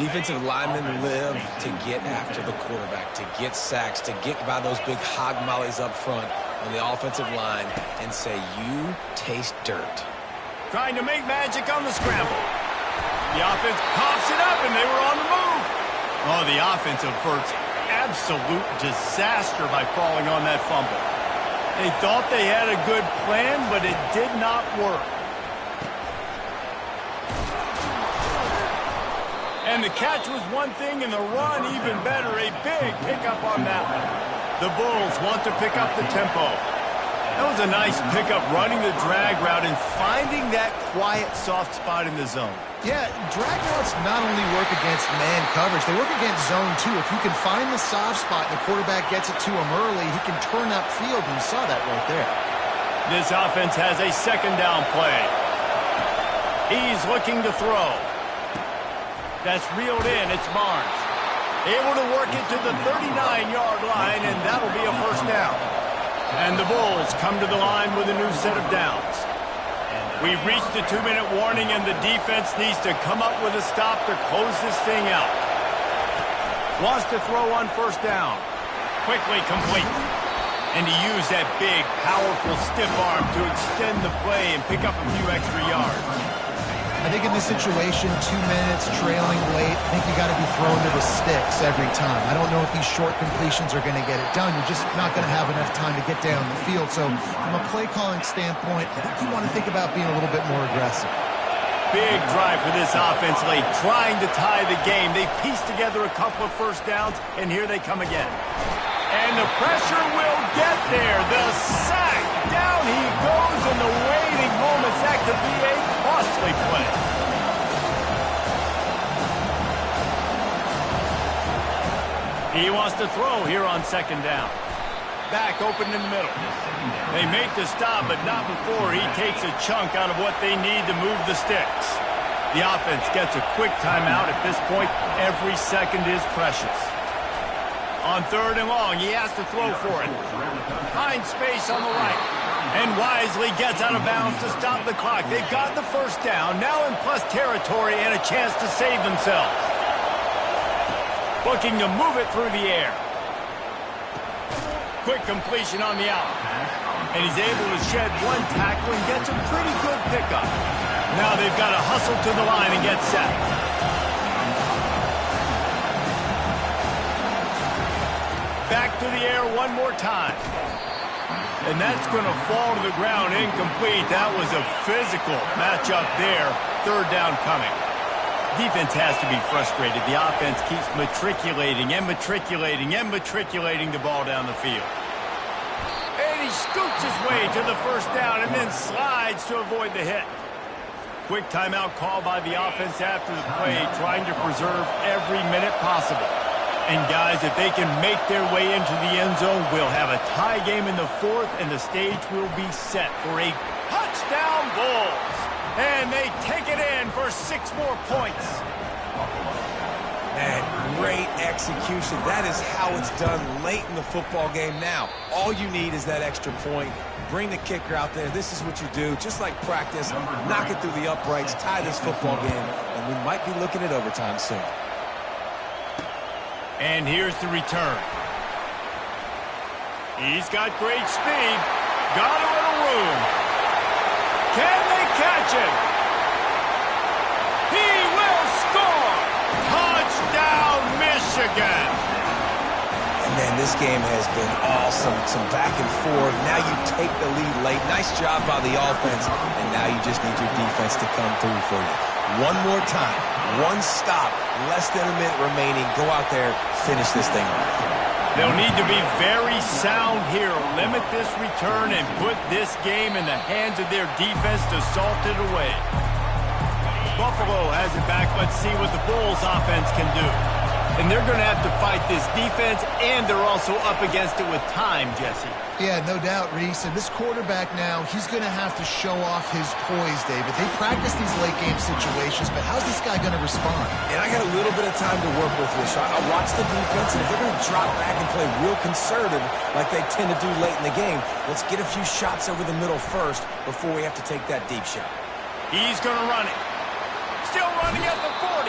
Defensive linemen live to get after the quarterback, to get sacks, to get by those big hog mollies up front on the offensive line and say, you taste dirt. Trying to make magic on the scramble. The offense pops it up, and they were on the move. Oh, the offense averts absolute disaster by falling on that fumble. They thought they had a good plan, but it did not work. And the catch was one thing, and the run even better. A big pickup on that one. The Bulls want to pick up the tempo. That was a nice pickup, running the drag route and finding that quiet, soft spot in the zone. Yeah, drag routes not only work against man coverage, they work against zone too. If you can find the soft spot and the quarterback gets it to him early, he can turn upfield, and you saw that right there. This offense has a 2nd down play. He's looking to throw. That's reeled in. It's Barnes. Able to work it to the 39-yard line, and that'll be a first down. And the Bulls come to the line with a new set of downs. We've reached the 2-minute warning, and the defense needs to come up with a stop to close this thing out. Wants to throw on 1st down. Quickly complete. And he used that big, powerful, stiff arm to extend the play and pick up a few extra yards. I think in this situation, 2 minutes, trailing late, I think you got to be thrown to the sticks every time. I don't know if these short completions are going to get it done. You're just not going to have enough time to get down the field. So from a play calling standpoint, I think you want to think about being a little bit more aggressive. big drive for this offense late, trying to tie the game. They pieced together a couple of first downs, and here they come again. And the pressure will get there. The sack. Down he goes in the waiting moments. That could be a costly play. He wants to throw here on second down. Back open in the middle. They make the stop, but not before he takes a chunk out of what they need to move the sticks. The offense gets a quick timeout. At this point, every second is precious. On third and long, he has to throw for it. Finds space on the right. And wisely gets out of bounds to stop the clock. They've got the first down, now in plus territory and a chance to save themselves. Looking to move it through the air. Quick completion on the out. And he's able to shed one tackle and gets a pretty good pickup. Now they've got to hustle to the line and get set. Back to the air one more time. And that's going to fall to the ground incomplete. That was a physical matchup there. Third down coming. Defense has to be frustrated. The offense keeps matriculating and matriculating and matriculating the ball down the field. And he scoops his way to the first down and then slides to avoid the hit. Quick timeout call by the offense after the play, trying to preserve every minute possible. And guys, if they can make their way into the end zone, we'll have a tie game in the fourth, and the stage will be set for a touchdown Bulls. And they take it in for 6 more points. Man, great execution. That is how it's done late in the football game now. All you need is that extra point. Bring the kicker out there. This is what you do. Just like practice, knock it through the uprights, tie this football game, and we might be looking at overtime soon. And here's the return. He's got great speed. Got a little room. Can they catch him? He will score! Touchdown, Michigan! And man, this game has been awesome. Some back and forth. Now you take the lead late. Nice job by the offense. And now you just need your defense to come through for you. One more time. One stop. Less than a minute remaining. Go out there. Finish this thing off. They'll need to be very sound here. Limit this return and put this game in the hands of their defense to salt it away. Buffalo has it back. Let's see what the Bulls offense can do. And they're going to have to fight this defense, and they're also up against it with time, Jesse. Yeah, no doubt, Reese. And this quarterback now, he's going to have to show off his poise, David. They practice these late-game situations, but how's this guy going to respond? And I got a little bit of time to work with this. I'll watch the defense, and if they're going to drop back and play real conservative like they tend to do late in the game, let's get a few shots over the middle first before we have to take that deep shot. He's going to run it. Still running at the 40.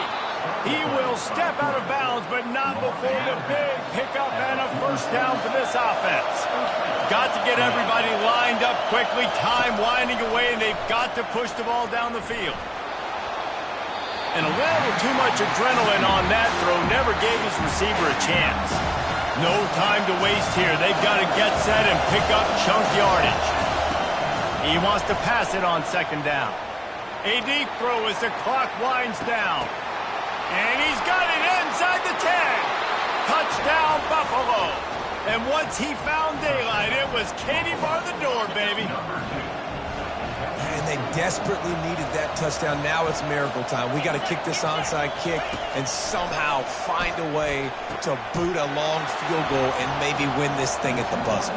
He will step out of bounds, but not before the big pickup and a first down for this offense. Got to get everybody lined up quickly, time winding away, and they've got to push the ball down the field. And a little too much adrenaline on that throw never gave his receiver a chance. No time to waste here. They've got to get set and pick up chunk yardage. He wants to pass it on second down. A deep throw as the clock winds down. And he's got it inside the 10. Touchdown, Buffalo. And once he found daylight, it was Katie bar the door, baby. And they desperately needed that touchdown. Now it's miracle time. We got to kick this onside kick and somehow find a way to boot a long field goal and maybe win this thing at the buzzer.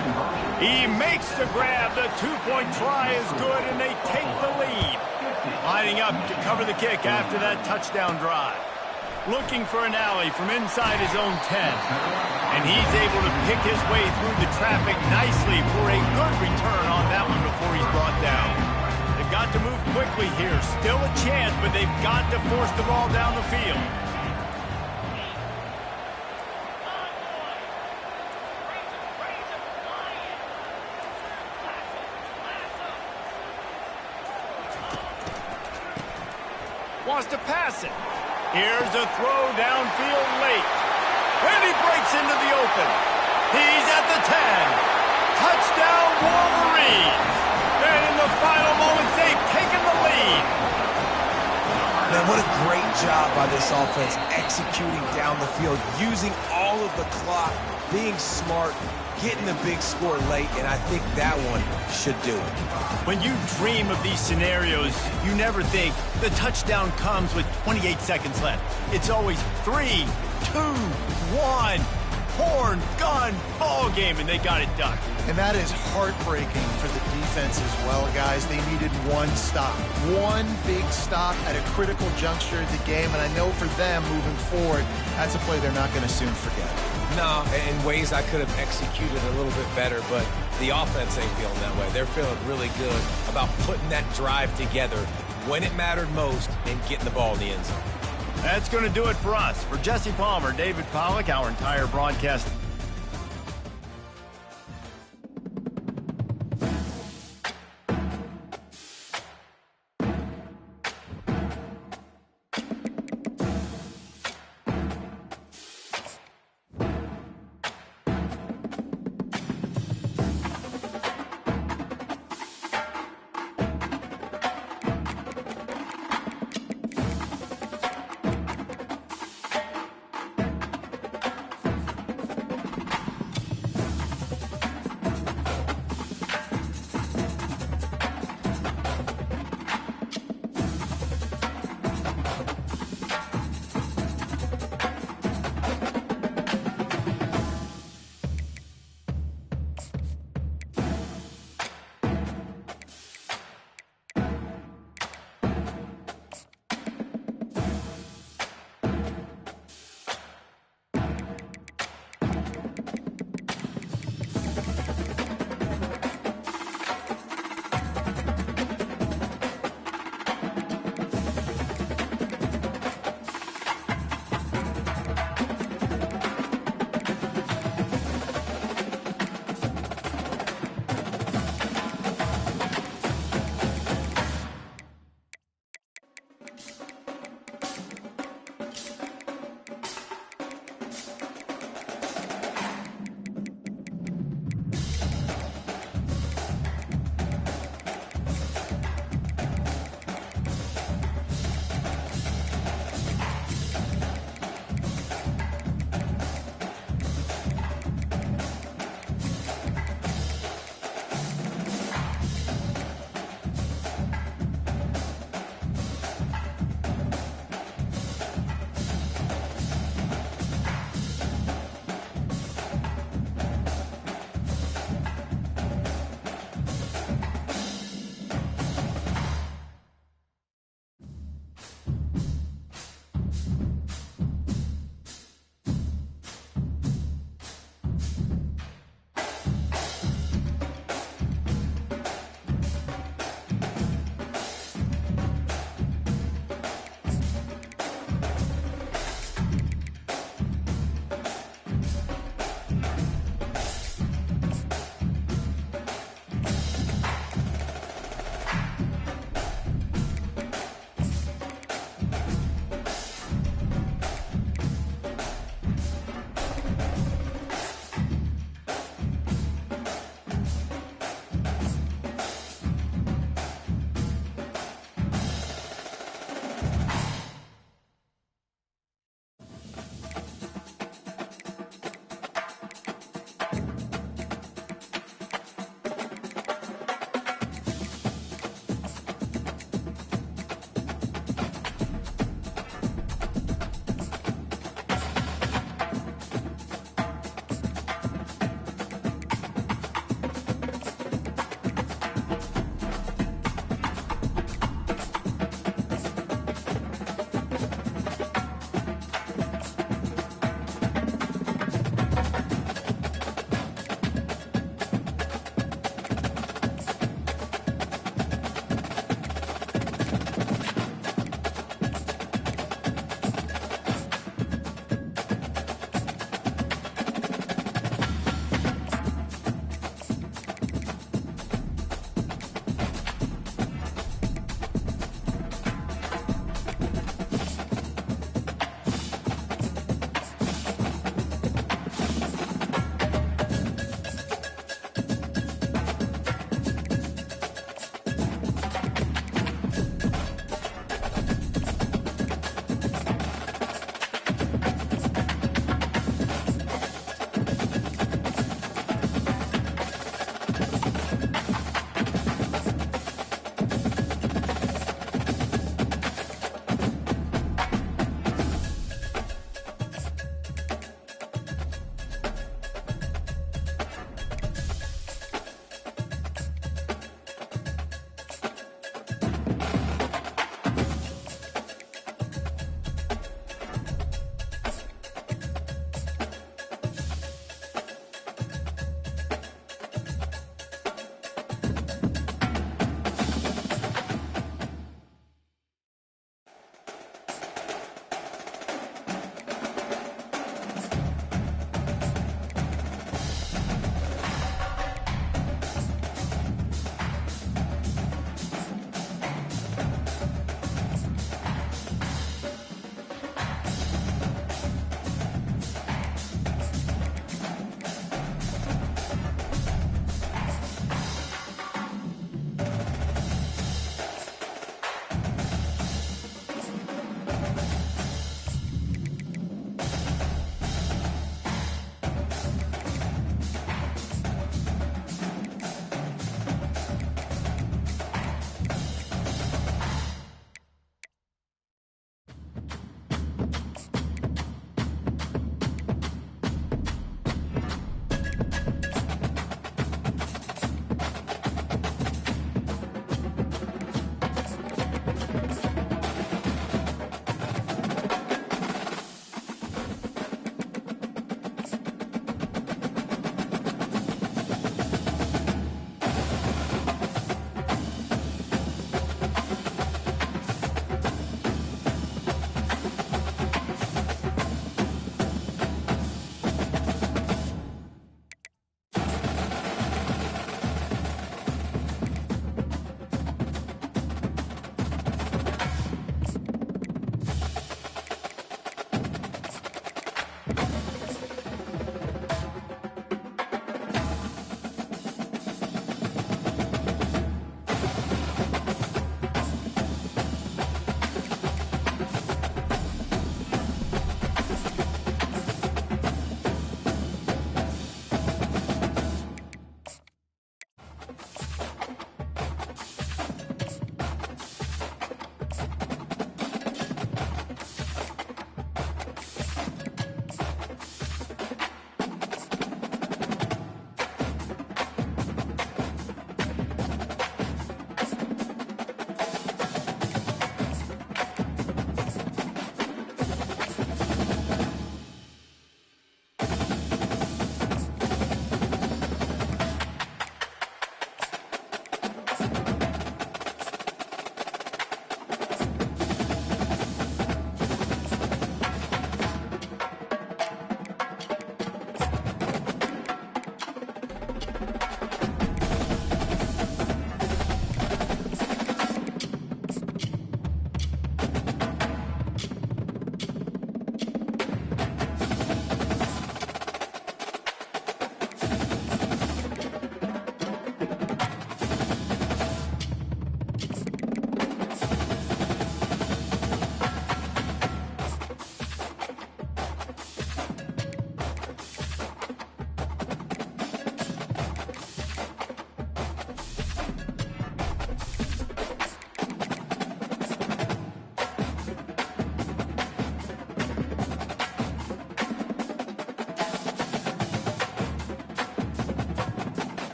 He makes the grab. The two-point try is good, and they take the lead. Lining up to cover the kick after that touchdown drive. Looking for an alley from inside his own 10. And he's able to pick his way through the traffic nicely for a good return on that one before he's brought down. They've got to move quickly here. Still a chance, but they've got to force the ball down the field. Wants to pass it. Here's a throw downfield late. And he breaks into the open. He's at the 10. Touchdown, Wolverines. And in the final moments, they've taken the lead. Man, what a great job by this offense executing down the field, using all of the clock, being smart, getting the big score late, and I think that one should do it. When you dream of these scenarios, you never think the touchdown comes with 28 seconds left. It's always 3, 2, 1, horn, gun, ball game, and they got it done. And that is heartbreaking for the defense as well, guys. They needed one stop, one big stop at a critical juncture of the game, and I know for them moving forward, that's a play they're not going to soon forget. No, in ways I could have executed a little bit better, but the offense ain't feeling that way. They're feeling really good about putting that drive together when it mattered most and getting the ball in the end zone. That's going to do it for us. For Jesse Palmer, David Pollack, our entire broadcast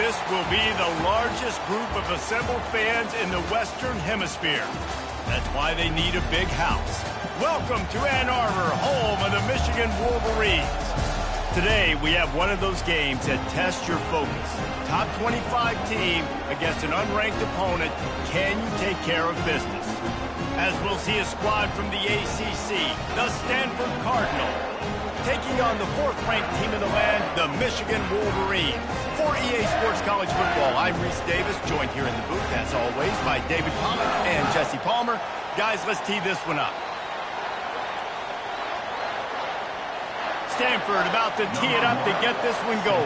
This will be the largest group of assembled fans in the Western Hemisphere. That's why they need a big house. Welcome to Ann Arbor, home of the Michigan Wolverines. Today, we have one of those games that tests your focus. Top 25 team against an unranked opponent. Can you take care of business? As we'll see a squad from the ACC, the Stanford Cardinal, taking on the 4th-ranked team in the land, the Michigan Wolverines. For EA Sports College Football, I'm Reese Davis, joined here in the booth, as always, by David Pollack and Jesse Palmer. Guys, let's tee this one up. Stanford about to tee it up to get this one going.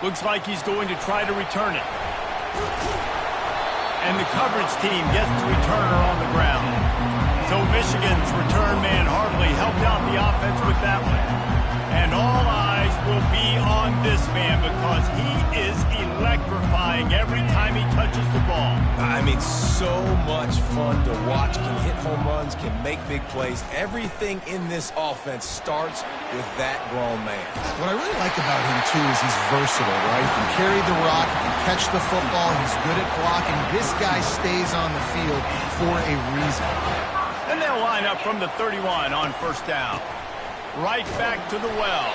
Looks like he's going to try to return it. And the coverage team gets the returner on the ground. So Michigan's return man hardly helped out the offense with that one. And all eyes will be on this man because he is electrifying every time he touches the ball. I mean, so much fun to watch. Can hit home runs, can make big plays. Everything in this offense starts with that grown man. What I really like about him, too, is he's versatile, right? He can carry the rock, he can catch the football, he's good at blocking. This guy stays on the field for a reason. And they'll line up from the 31 on first down. Right back to the well.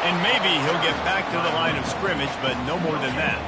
And maybe he'll get back to the line of scrimmage, but no more than that.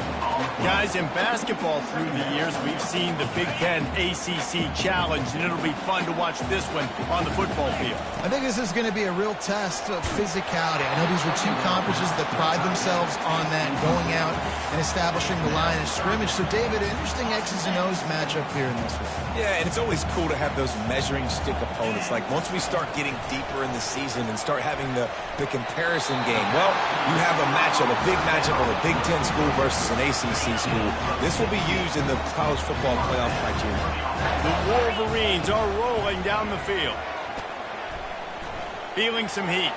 Guys, in basketball through the years, we've seen the Big Ten ACC Challenge, and it'll be fun to watch this one on the football field. I think this is going to be a real test of physicality. I know these were two conferences that pride themselves on that, going out and establishing the line of scrimmage. So, David, interesting X's and O's matchup here in this one. Yeah, and it's always cool to have those measuring stick opponents. Like, once we start getting deeper in the season and start having the comparison game, well, you have a matchup, a big matchup of a Big Ten school versus an ACC school. This will be used in the college football playoff criteria. The Wolverines are rolling down the field. Feeling some heat.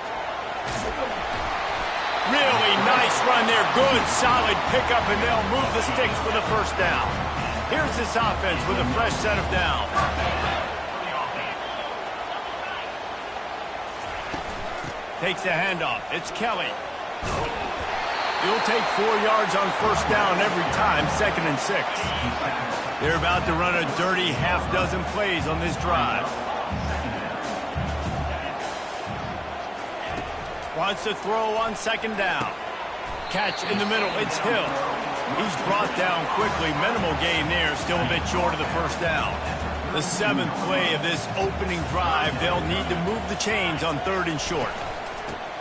Really nice run there. Good, solid pickup, and they'll move the sticks for the first down. Here's this offense with a fresh set of downs. Takes the handoff. It's Kelly. He'll take 4 yards on first down every time, 2nd and 6. They're about to run a dirty half-dozen plays on this drive. Wants to throw on 2nd down. Catch in the middle. It's Hill. He's brought down quickly. Minimal gain there. Still a bit short of the first down. The 7th play of this opening drive. They'll need to move the chains on 3rd and short.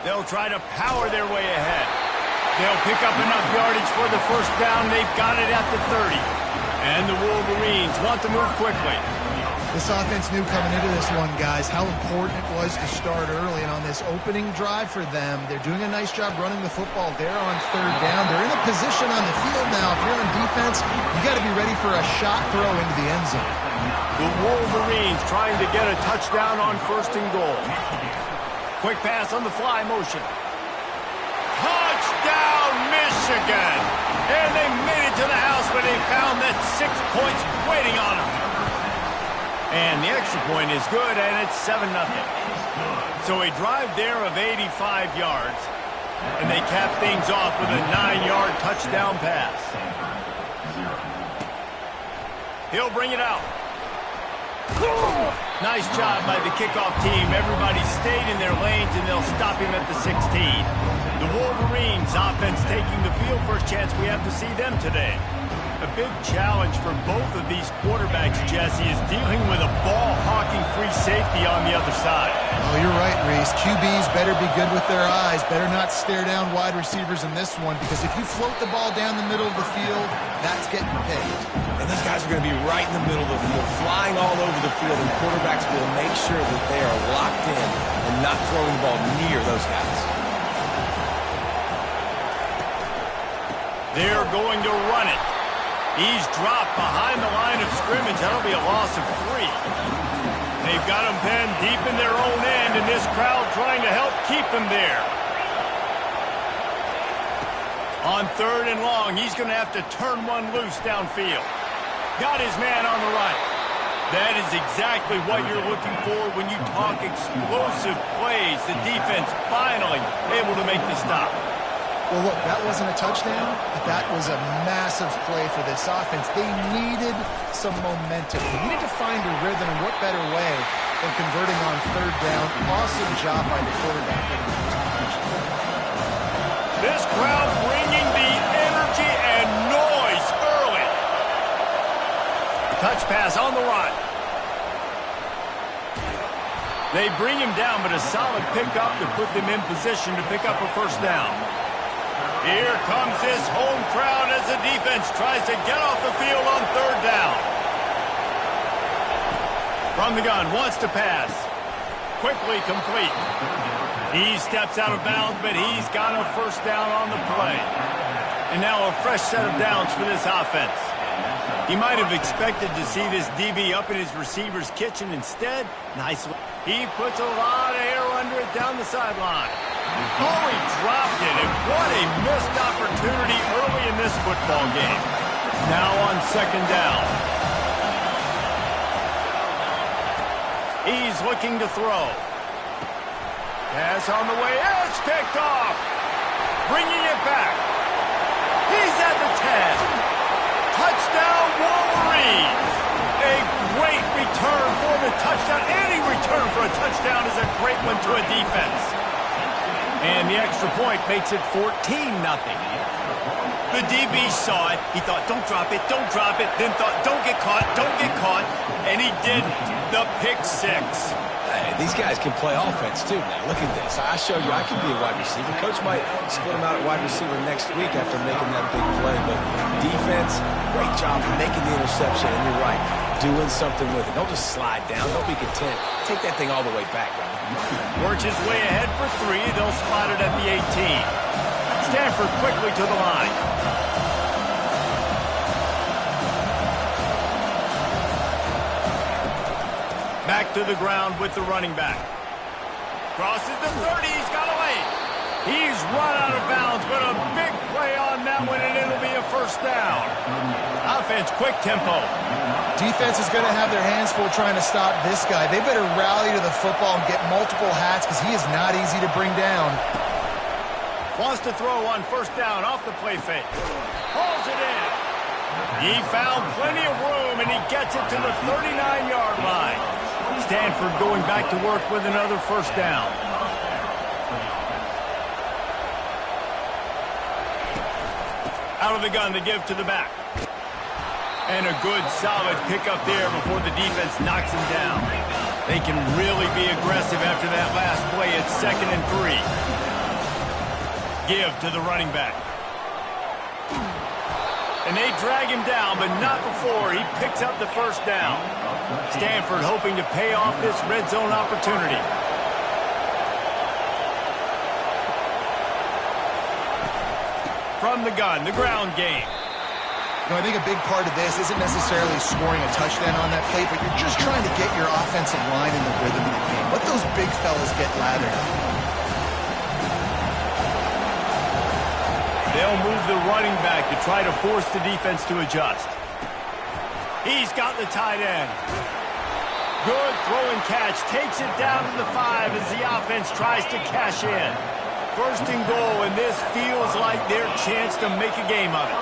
They'll try to power their way ahead. They'll pick up enough yardage for the first down. They've got it at the 30. And the Wolverines want to move quickly. This offense knew coming into this one, guys, how important it was to start early. And on this opening drive for them, they're doing a nice job running the football there on 3rd down. They're in a position on the field now. If you're on defense, you got to be ready for a shot throw into the end zone. The Wolverines trying to get a touchdown on 1st and goal. Quick pass on the fly motion. Touchdown, Michigan! And they made it to the house, but they found that 6 points waiting on them. And the extra point is good, and it's 7-0. So a drive there of 85 yards, and they cap things off with a 9-yard touchdown pass. He'll bring it out. Nice job by the kickoff team. Everybody stayed in their lanes, and they'll stop him at the 16. The Wolverines offense taking the field. First chance we have to see them today. A big challenge for both of these quarterbacks, Jesse, is dealing with a ball-hawking free safety on the other side. Oh, you're right, Reese. QBs better be good with their eyes. Better not stare down wide receivers in this one, because if you float the ball down the middle of the field, that's getting picked. And these guys are going to be right in the middle of the field, flying all over the field, and quarterbacks will make sure that they are locked in and not throwing the ball near those guys. They're going to run it. He's dropped behind the line of scrimmage. That'll be a loss of 3. They've got him pinned deep in their own end, and this crowd trying to help keep him there. On 3rd and long, he's going to have to turn one loose downfield. Got his man on the right. That is exactly what you're looking for when you talk explosive plays. The defense finally able to make the stop. Well, look, that wasn't a touchdown, but that was a massive play for this offense. They needed some momentum. They needed to find a rhythm, and what better way than converting on third down. Awesome job by the quarterback. This crowd bringing the energy and noise early. Touch pass on the run. They bring him down, but a solid pickup to put them in position to pick up a first down. Here comes this home crowd as the defense tries to get off the field on third down. From the gun, wants to pass. Quickly complete. He steps out of bounds, but he's got a first down on the play. And now a fresh set of downs for this offense. He might have expected to see this DB up in his receiver's kitchen. Instead, nicely. He puts a lot of air under it down the sideline. Oh, he dropped it, and what a missed opportunity early in this football game. Now on second down. He's looking to throw. Pass on the way, it's picked off. Bringing it back. He's at the 10. Touchdown, Wolverines. A great return for the touchdown. Any return for a touchdown is a great one to a defense. And the extra point makes it 14-0. The DB saw it. He thought, don't drop it, don't drop it. Then thought, don't get caught, don't get caught. And he didn't. The pick six. Hey, these guys can play offense, too, now. Look at this. I showed you I can be a wide receiver. Coach might split him out at wide receiver next week after making that big play. But defense, great job making the interception. And you're right, doing something with it. Don't just slide down. Don't be content. Take that thing all the way back, right? Works his way ahead for 3. They'll spot it at the 18. Stanford quickly to the line. Back to the ground with the running back. Crosses the 30. He's got away. He's run out of bounds, but a big play on that one, and it'll be a first down. Offense, quick tempo. Defense is going to have their hands full trying to stop this guy. They better rally to the football and get multiple hats because he is not easy to bring down. Wants to throw on first down off the play fake. Pulls it in. He found plenty of room, and he gets it to the 39-yard line. Stanford going back to work with another first down. Out of the gun to give to the back. And a good, solid pickup there before the defense knocks him down. They can really be aggressive after that last play. It's 2nd and 3. Give to the running back. And they drag him down, but not before he picks up the first down. Stanford hoping to pay off this red zone opportunity. From the gun, the ground game. You know, I think a big part of this isn't necessarily scoring a touchdown on that play, but you're just trying to get your offensive line in the rhythm of the game. Let those big fellas get lathered. They'll move the running back to try to force the defense to adjust. He's got the tight end. Good throw and catch. Takes it down to the 5 as the offense tries to cash in. 1st and goal, and this feels like their chance to make a game of it.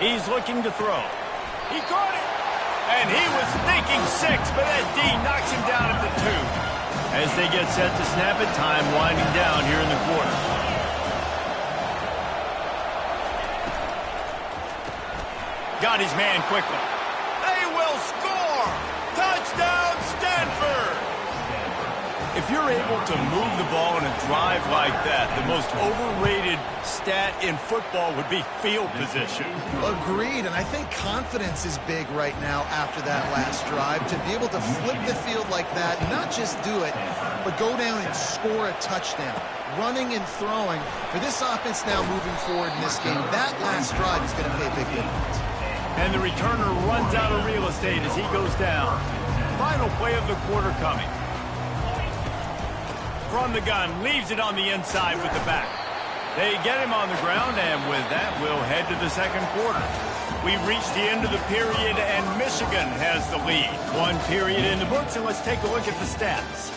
He's looking to throw. He caught it. And he was thinking 6, but that D knocks him down at the 2. As they get set to snap it, time winding down here in the quarter. Got his man quickly. They will score! Touchdown, Stanford! If you're able to move the ball in a drive like that, the most overrated stat in football would be field position. Agreed, and I think confidence is big right now after that last drive. To be able to flip the field like that, not just do it, but go down and score a touchdown. Running and throwing. For this offense now moving forward in this game, that last drive is going to pay a big difference. And the returner runs out of real estate as he goes down. Final play of the quarter coming. From the gun, leaves it on the inside with the back. They get him on the ground, and with that, we'll head to the second quarter. We've reached the end of the period, and Michigan has the lead. One period in the books, and let's take a look at the stats.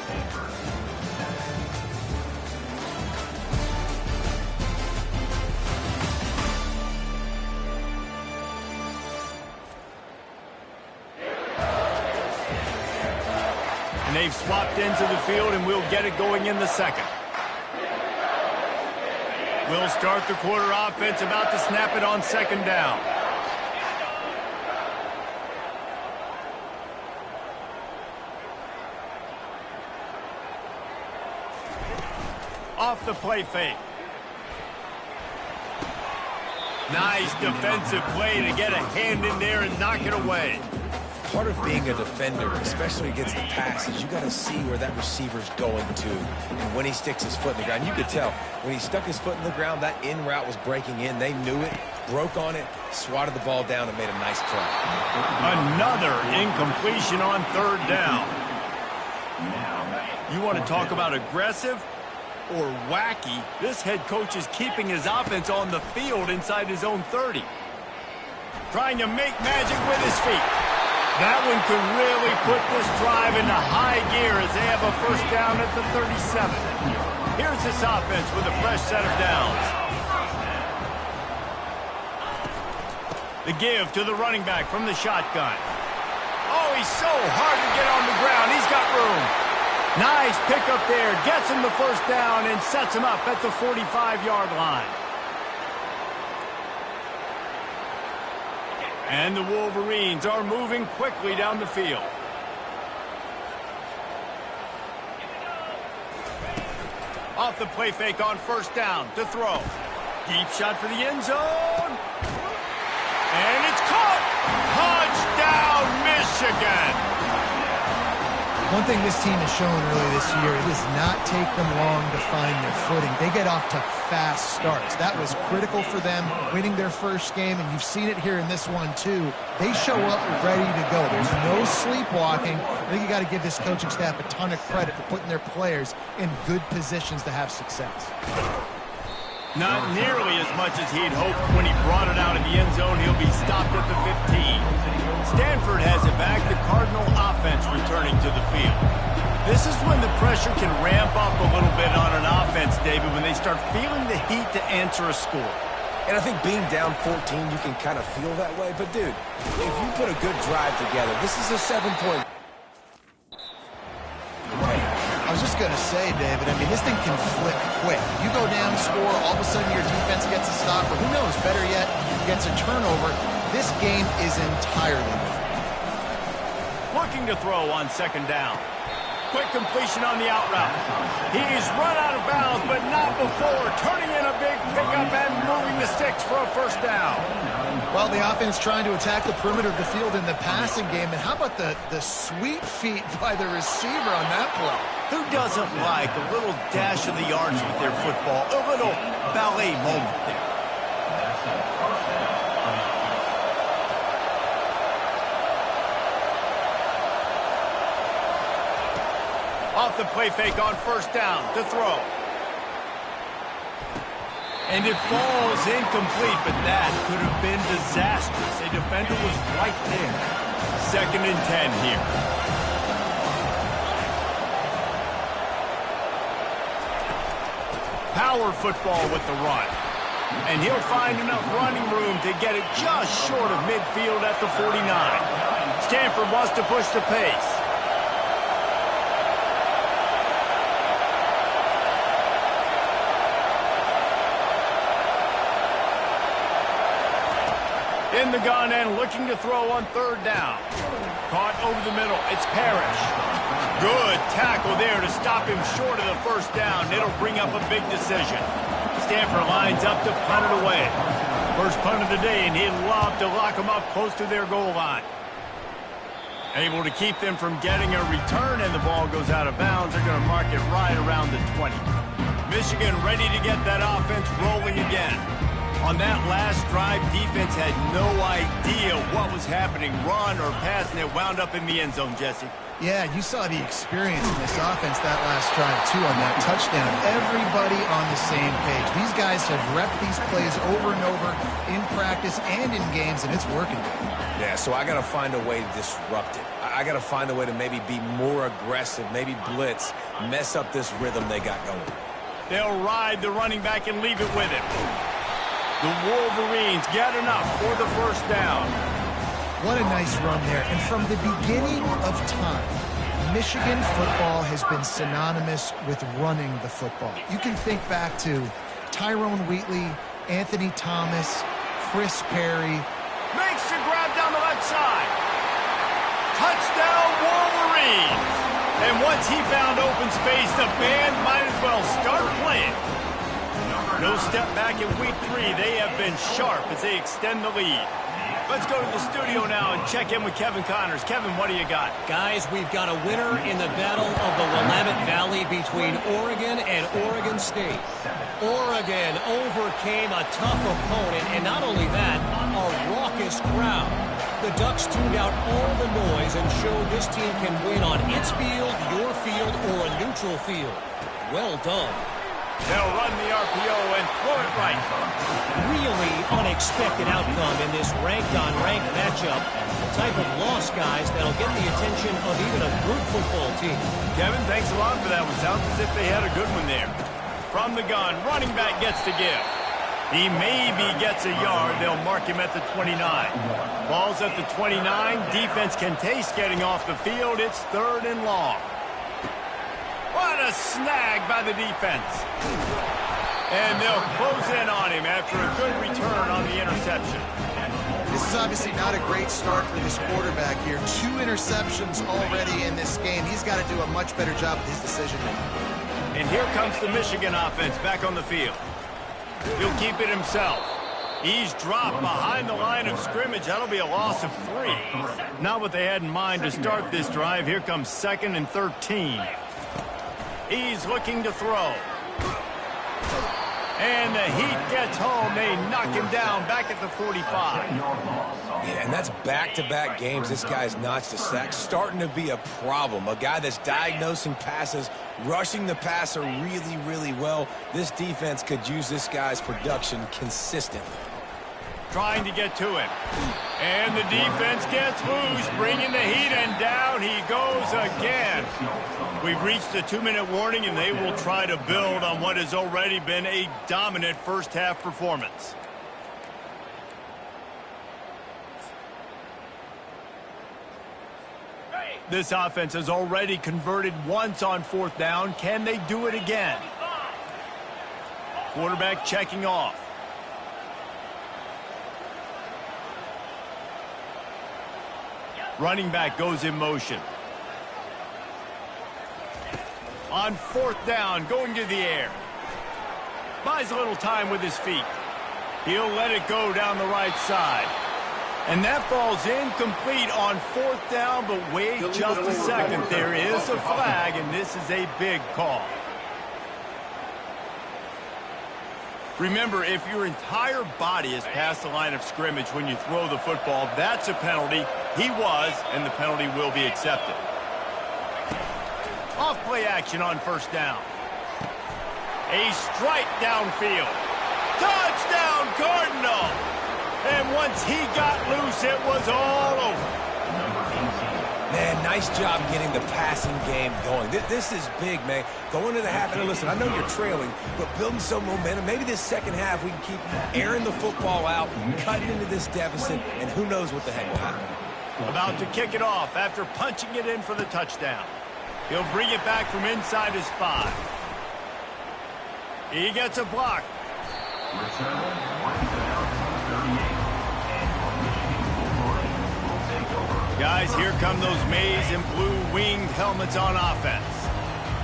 And they've swapped into the field, and we'll get it going in the second. We'll start the quarter offense, about to snap it on second down. Off the play fake. Nice defensive play to get a hand in there and knock it away. Part of being a defender, especially against the pass, is you got to see where that receiver's going to and when he sticks his foot in the ground. You could tell when he stuck his foot in the ground, that in route was breaking in. They knew it, broke on it, swatted the ball down, and made a nice play. Another incompletion on third down. You want to talk about aggressive or wacky? This head coach is keeping his offense on the field inside his own 30. Trying to make magic with his feet. That one could really put this drive into high gear as they have a first down at the 37. Here's this offense with a fresh set of downs. The give to the running back from the shotgun. Oh, he's so hard to get on the ground. He's got room. Nice pickup there. Gets him the first down and sets him up at the 45-yard line. And the Wolverines are moving quickly down the field. Off the play fake on first down to throw. Deep shot for the end zone. And it's caught. Touchdown, Michigan. One thing this team has shown early this year, it does not take them long to find their footing. They get off to fast starts. That was critical for them winning their first game, and you've seen it here in this one too. They show up ready to go. There's no sleepwalking. I think you got to give this coaching staff a ton of credit for putting their players in good positions to have success. Not nearly as much as he'd hoped when he brought it out of the end zone. He'll be stopped at the 15. Stanford has it back. The Cardinal offense returning to the field. This is when the pressure can ramp up a little bit on an offense, David, when they start feeling the heat to answer a score. And I think being down 14, you can kind of feel that way. But, dude, if you put a good drive together, this is a 7-point. I was just going to say, David, I mean, this thing can flip quick. You go down, score, all of a sudden your defense gets a stop, or who knows, better yet, gets a turnover. This game is entirely different. Looking to throw on second down. Quick completion on the out route. He's run out of bounds, but not before turning in a big pickup and moving the sticks for a first down. Well, the offense trying to attack the perimeter of the field in the passing game, and how about the sweet feet by the receiver on that play? Who doesn't like a little dash of the yards with their football? A little ballet moment there. Off the play fake on first down to throw. And it falls incomplete, but that could have been disastrous. A defender was right there. 2nd and 10 here. Power football with the run. And he'll find enough running room to get it just short of midfield at the 49. Stanford wants to push the pace. In the gun and looking to throw on third down. Caught over the middle. It's Parrish. Good tackle there to stop him short of the first down. It'll bring up a big decision. Stanford lines up to punt it away. First punt of the day, and he'd love to lock them up close to their goal line. Able to keep them from getting a return, and the ball goes out of bounds. They're going to mark it right around the 20. Michigan ready to get that offense rolling again. On that last drive, defense had no idea what was happening, run or pass, and it wound up in the end zone, Jesse. Yeah, you saw the experience in this offense that last drive, too, on that touchdown. Everybody on the same page. These guys have repped these plays over and over in practice and in games, and it's working. Yeah, so I got to find a way to disrupt it. I got to find a way to maybe be more aggressive, maybe blitz, mess up this rhythm they got going. They'll ride the running back and leave it with him. The Wolverines get enough for the first down. What a nice run there. And from the beginning of time, Michigan football has been synonymous with running the football. You can think back to Tyrone Wheatley, Anthony Thomas, Chris Perry. Makes the grab down the left side. Touchdown, Wolverines. And once he found open space, the band might as well start playing. No step back in week 3. They have been sharp as they extend the lead. Let's go to the studio now and check in with Kevin Connors. Kevin, what do you got? Guys, we've got a winner in the battle of the Willamette Valley between Oregon and Oregon State. Oregon overcame a tough opponent, and not only that, a raucous crowd. The Ducks tuned out all the noise and showed this team can win on its field, your field, or a neutral field. Well done. They'll run the RPO and throw it right. Really unexpected outcome in this ranked-on-ranked matchup. The type of loss, guys, that'll get the attention of even a good football team. Kevin, thanks a lot for that one. Sounds as if they had a good one there. From the gun, running back gets to give. He maybe gets a yard. They'll mark him at the 29. Ball's at the 29. Defense can taste getting off the field. It's 3rd and long. What a snag by the defense. And they'll close in on him after a good return on the interception. This is obviously not a great start for this quarterback here. 2 interceptions already in this game. He's got to do a much better job with his decision-making. And here comes the Michigan offense back on the field. He'll keep it himself. He's dropped behind the line of scrimmage. That'll be a loss of 3. Not what they had in mind to start this drive. Here comes 2nd and 13. He's looking to throw. And the heat gets home. They knock him down back at the 45. Yeah, and that's back-to-back games. This guy's notched a sack. Starting to be a problem. A guy that's diagnosing passes, rushing the passer really, really well. This defense could use this guy's production consistently. Trying to get to him. And the defense gets loose, bringing the heat, and down he goes again. We've reached the 2-minute warning, and they will try to build on what has already been a dominant first-half performance. This offense has already converted once on 4th down. Can they do it again? Quarterback checking off. Running back goes in motion. On 4th down, going to the air. Buys a little time with his feet. He'll let it go down the right side. And that falls incomplete on 4th down, but wait just a second. There is a flag, and this is a big call. Remember, if your entire body is past the line of scrimmage when you throw the football, that's a penalty. He was, and the penalty will be accepted. Off play action on 1st down. A strike downfield. Touchdown, Cardinal! And once he got loose, it was all over. Man, nice job getting the passing game going. This is big, man. Going to the half, and listen, I know you're trailing, but building some momentum. Maybe this second half we can keep airing the football out, cutting into this deficit, and who knows what the heck will happen. About to kick it off after punching it in for the touchdown. He'll bring it back from inside his 5. He gets a block. Guys, here come those maize and blue winged helmets on offense.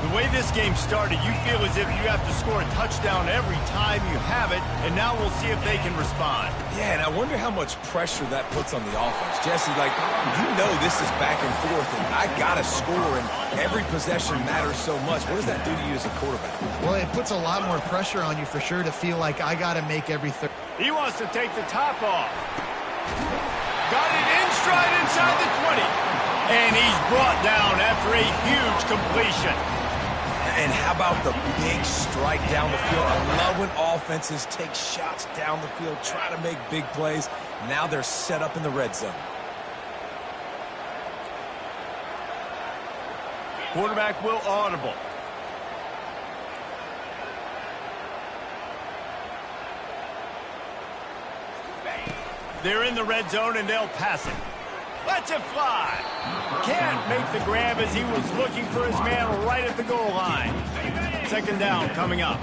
The way this game started, you feel as if you have to score a touchdown every time you have it, and now we'll see if they can respond. Yeah, and I wonder how much pressure that puts on the offense. Jesse, like, you know this is back and forth, and I got to score, and every possession matters so much. What does that do to you as a quarterback? Well, it puts a lot more pressure on you for sure to feel like I got to make every He wants to take the top off. Got it in stride inside the 20. And he's brought down after a huge completion. And how about the big strike down the field? I love when offenses take shots down the field, try to make big plays. Now they're set up in the red zone. Quarterback will audible. They're in the red zone, and they'll pass it. Lets it fly. Can't make the grab as he was looking for his man right at the goal line. Second down coming up.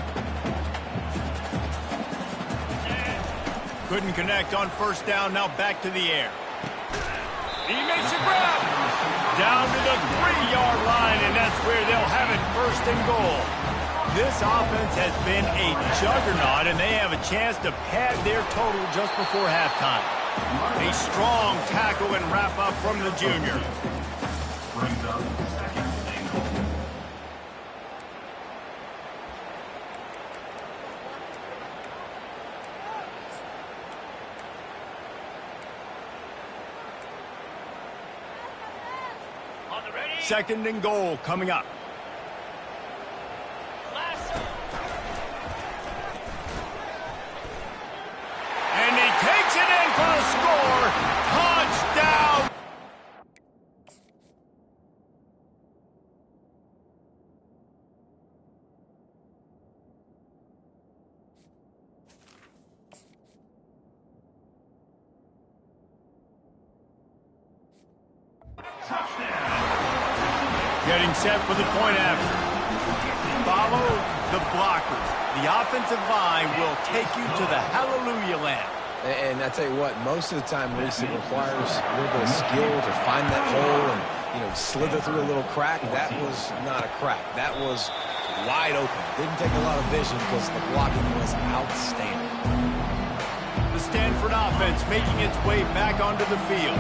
Couldn't connect on first down. Now back to the air. He makes a grab. Down to the 3-yard line, and that's where they'll have it first and goal. This offense has been a juggernaut, and they have a chance to pad their total just before halftime. A strong tackle and wrap-up from the junior. Brings up second and goal. Second and goal coming up. And he takes it in for a score. Touchdown. Getting set for the point after. Follow the blockers. The offensive line will take you to the hallelujah land. And I tell you what, most of the time, Reese, it requires a little bit of skill to find that hole and, slither through a little crack. That was not a crack. That was wide open. Didn't take a lot of vision because the blocking was outstanding. The Stanford offense making its way back onto the field.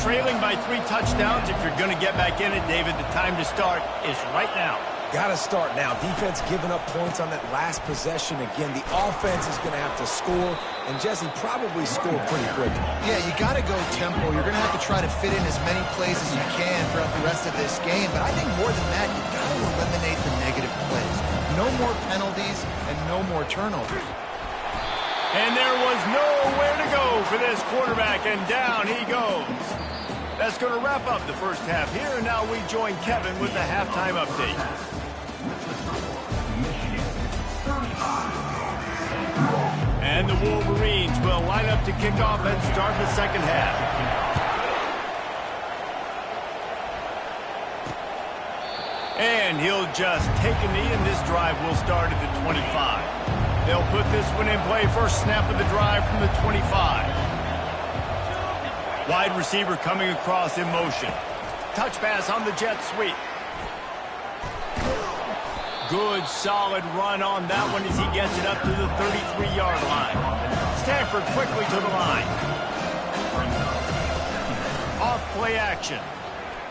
Trailing by 3 touchdowns. If you're going to get back in it, David, the time to start is right now. Got to start now. Defense giving up points on that last possession. Again, the offense is going to have to score, and Jesse probably scored pretty quickly. Yeah, you got to go tempo. You're going to have to try to fit in as many plays as you can throughout the rest of this game, but I think more than that, you got to eliminate the negative plays. No more penalties and no more turnovers. And there was nowhere to go for this quarterback, and down he goes. That's going to wrap up the first half here, and now we join Kevin with the halftime update. And the Wolverines will line up to kick off and start the second half. And he'll just take a knee, and this drive will start at the 25. They'll put this one in play. First snap of the drive from the 25. Wide receiver coming across in motion. Touch pass on the jet sweep. Good, solid run on that one as he gets it up to the 33-yard line. Stanford quickly to the line. Off play action.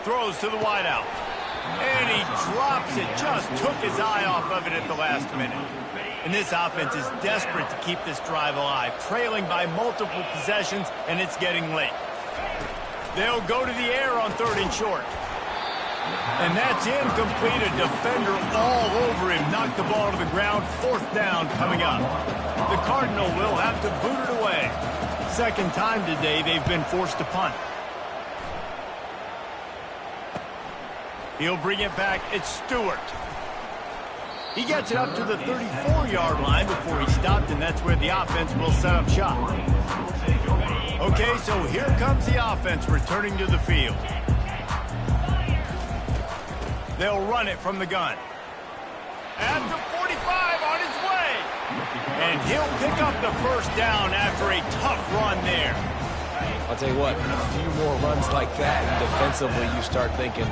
Throws to the wideout. And he drops it. Just took his eye off of it at the last minute. And this offense is desperate to keep this drive alive. Trailing by multiple possessions, and it's getting late. They'll go to the air on 3rd and short. And that's incomplete. A defender all over him. Knocked the ball to the ground. 4th down coming up. The Cardinal will have to boot it away. Second time today they've been forced to punt. He'll bring it back. It's Stewart. He gets it up to the 34-yard line before he stopped, and that's where the offense will set up shop. Okay, so here comes the offense returning to the field. They'll run it from the gun. At the 45 on his way. And he'll pick up the first down after a tough run there. I'll tell you what, a few more runs like that, and defensively you start thinking,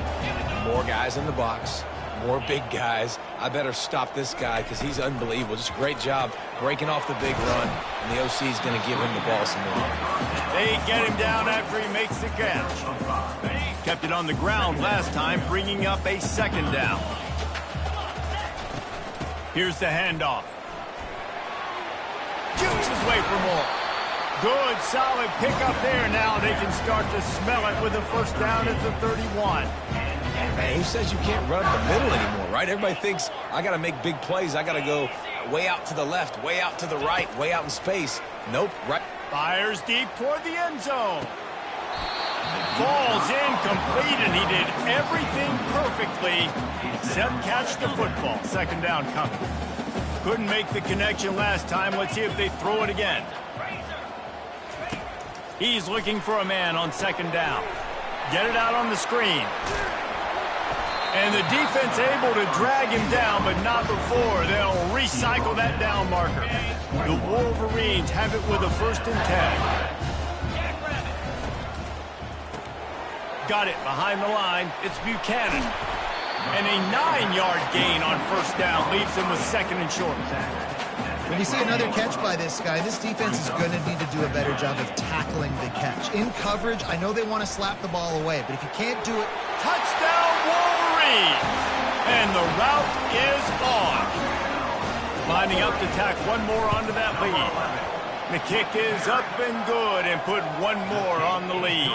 more guys in the box, more big guys. I better stop this guy because he's unbelievable. Just a great job breaking off the big run, and the OC is going to give him the ball some more. They get him down after he makes the catch. Kept it on the ground last time, bringing up a 2nd down. Here's the handoff. shoots his way for more. Good, solid pickup there. Now they can start to smell it with a first down at the 31. Man, who says you can't run up the middle anymore, right? Everybody thinks, I got to make big plays. I got to go way out to the left, way out to the right, way out in space. Nope, right. Fires deep toward the end zone. Falls incomplete, and he did everything perfectly except catch the football. Second down coming. Couldn't make the connection last time. Let's see if they throw it again. He's looking for a man on second down. Get it out on the screen. And the defense able to drag him down, but not before. They'll recycle that down marker. The Wolverines have it with a 1st and 10. Got it behind the line. It's Buchanan. And a 9-yard gain on first down leaves him with 2nd and short. When you see another catch by this guy, this defense is going to need to do a better job of tackling the catch. In coverage, I know they want to slap the ball away, but if you can't do it... Touchdown, Wolverines! And the route is on. Lining up to tack one more onto that lead. The kick is up and good and put one more on the lead.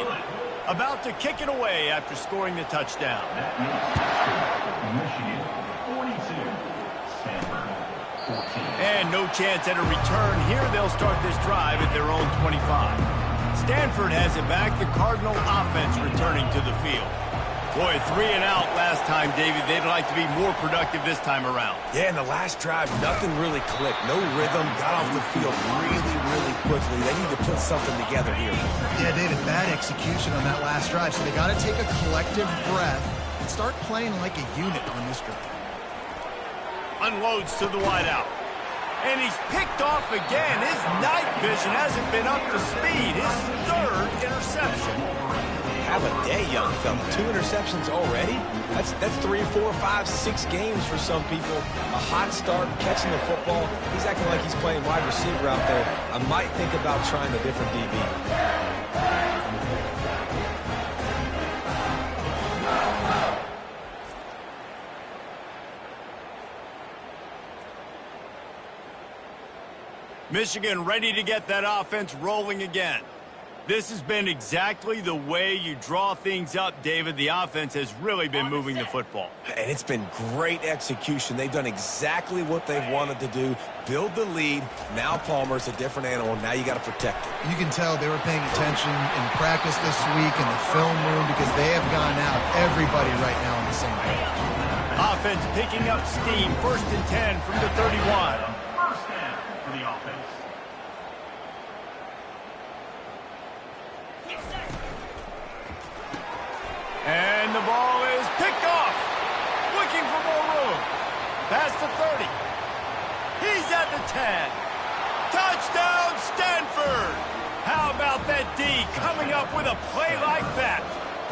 About to kick it away after scoring the touchdown. Michigan, 42. Stanford, 14. And no chance at a return here. They'll start this drive at their own 25. Stanford has it back. The Cardinal offense returning to the field. Boy, 3 and out last time, David. They'd like to be more productive this time around. Yeah, in the last drive, nothing really clicked. No rhythm. Got off the field really quickly. They need to put something together here. Yeah, David, bad execution on that last drive, so they got to take a collective breath and start playing like a unit on this drive. Unloads to the wideout. And he's picked off again. His night vision hasn't been up to speed. His 3rd interception. Have a day, young fella. 2 interceptions already? That's 3, 4, 5, 6 games for some people. A hot start, catching the football. He's acting like he's playing wide receiver out there. I might think about trying a different DB. Michigan ready to get that offense rolling again. This has been exactly the way you draw things up, David. The offense has really been moving the football. And it's been great execution. They've done exactly what they've wanted to do. Build the lead. Now Palmer's a different animal. Now you got to protect it. You can tell they were paying attention in practice this week in the film room because they have gone out, everybody right now on the same page. Offense picking up steam. 1st and 10 from the 31. First down for the offense. And the ball is picked off. Looking for more room. Past the 30. He's at the 10. Touchdown, Stanford. How about that D coming up with a play like that?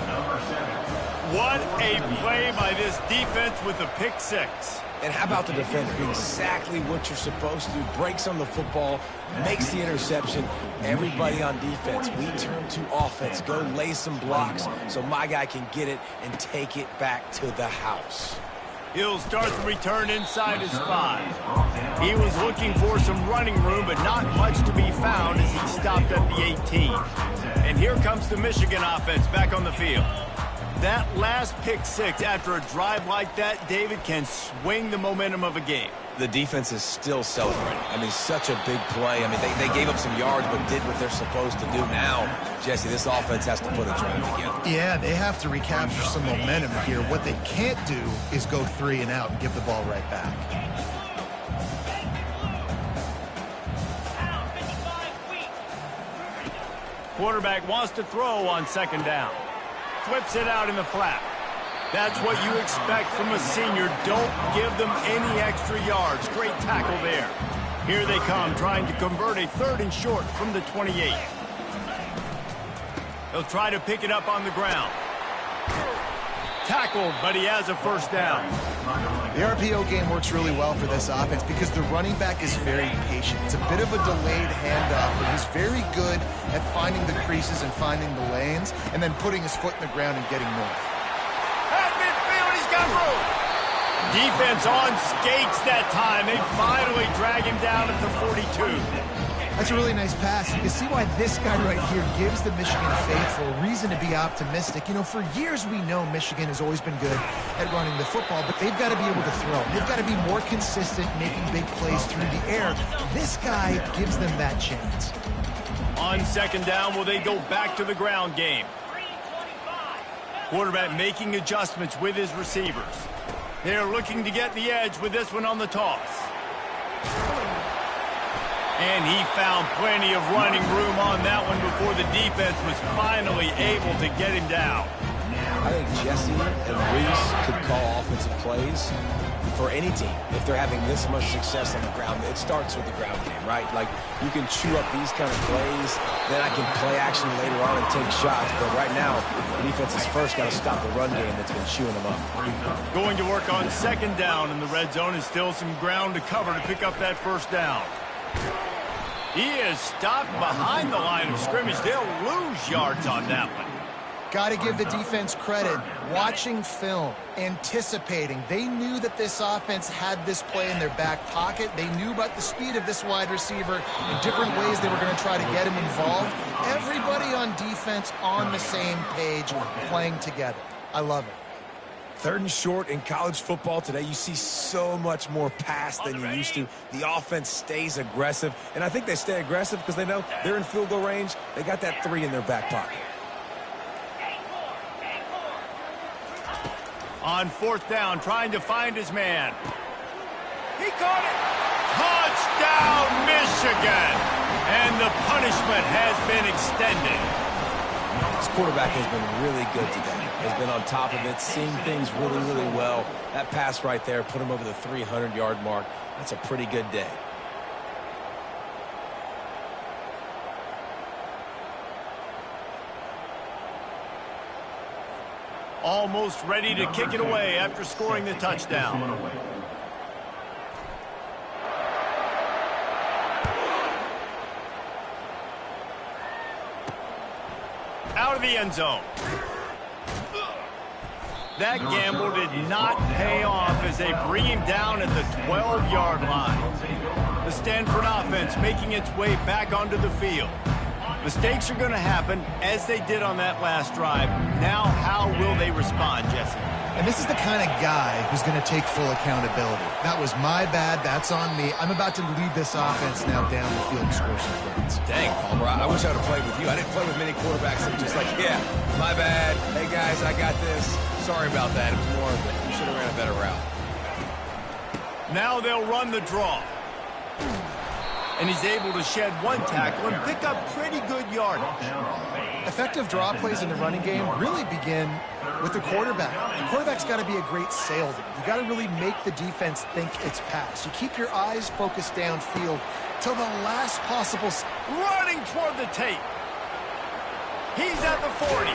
Number 7. What a play by this defense with the pick 6. And how about the defender? Exactly what you're supposed to do. Breaks on the football, makes the interception. Everybody on defense, we turn to offense. Go lay some blocks so my guy can get it and take it back to the house. He'll start the return inside his 5. He was looking for some running room, but not much to be found as he stopped at the 18. And here comes the Michigan offense back on the field. That last pick 6 after a drive like that, David, can swing the momentum of a game. The defense is still celebrating. I mean, such a big play. I mean, they gave up some yards but did what they're supposed to do. Now, Jesse, this offense has to put a drive together. Yeah, they have to recapture some momentum here. What they can't do is go 3 and out and give the ball right back. Quarterback wants to throw on second down. Flips it out in the flat. That's what you expect from a senior. Don't give them any extra yards. Great tackle there. Here they come, trying to convert a 3rd and short from the 28. They'll try to pick it up on the ground. Tackled, but he has a first down. The RPO game works really well for this offense because the running back is very patient. It's a bit of a delayed handoff, but he's very good at finding the creases and finding the lanes and then putting his foot in the ground and getting north. At midfield, he's got room. Defense on skates that time. They finally drag him down at the 42. That's a really nice pass. You can see why this guy right here gives the Michigan faithful reason to be optimistic. You know, for years we know Michigan has always been good at running the football, but they've got to be able to throw. They've got to be more consistent making big plays through the air. This guy gives them that chance. On second down, will they go back to the ground game? Quarterback making adjustments with his receivers. They're looking to get the edge with this one on the toss. And he found plenty of running room on that one before the defense was finally able to get him down. I think Jesse and Reese could call offensive plays for any team. If they're having this much success on the ground, it starts with the ground game, right? Like, you can chew up these kind of plays, then I can play action later on and take shots. But right now, the defense has first got to stop the run game that's been chewing them up. Going to work on second down in the red zone, is still some ground to cover to pick up that first down. He is stopped behind the line of scrimmage. They'll lose yards on that one. Got to give the defense credit. Watching film, anticipating. They knew that this offense had this play in their back pocket. They knew about the speed of this wide receiver in different ways they were going to try to get him involved. Everybody on defense on the same page, playing together. I love it. Third and short in college football today, you see so much more pass than you used to. The offense stays aggressive, and I think they stay aggressive because they know they're in field goal range. They got that 3 in their back pocket. On fourth down, trying to find his man. He caught it. Touchdown, Michigan. And the punishment has been extended. This quarterback has been really good today. Has been on top of it, seeing things really, really well. That pass right there put him over the 300-yard mark. That's a pretty good day. Almost ready to kick it away after scoring the touchdown. Out of the end zone. That gamble did not pay off as they bring him down at the 12-yard line. The Stanford offense making its way back onto the field. Mistakes are going to happen, as they did on that last drive. Now, how will they respond, Jesse? And this is the kind of guy who's going to take full accountability. That was my bad. That's on me. I'm about to lead this offense now down the field and score some points. Dang, Palmer, I wish I would have played with you. I didn't play with many quarterbacks that were just like, yeah, my bad. Hey, guys, I got this. Sorry about that. It was more of it. You should have ran a better route. Now they'll run the draw. And he's able to shed one tackle and pick up pretty good yardage. Effective draw plays in the running game really begin with the quarterback. The quarterback's got to be a great salesman. You got to really make the defense think it's pass. You keep your eyes focused downfield till the last possible... Running toward the tape. He's at the 40.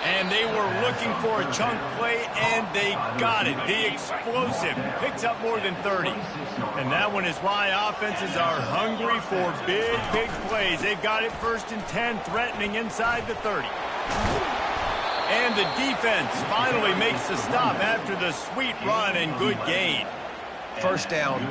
And they were looking for a chunk play, and they got it. The explosive picks up more than 30. And that one is why offenses are hungry for big, big plays. They've got it 1st and 10, threatening inside the 30. And the defense finally makes the stop after the sweet run and good gain. First down,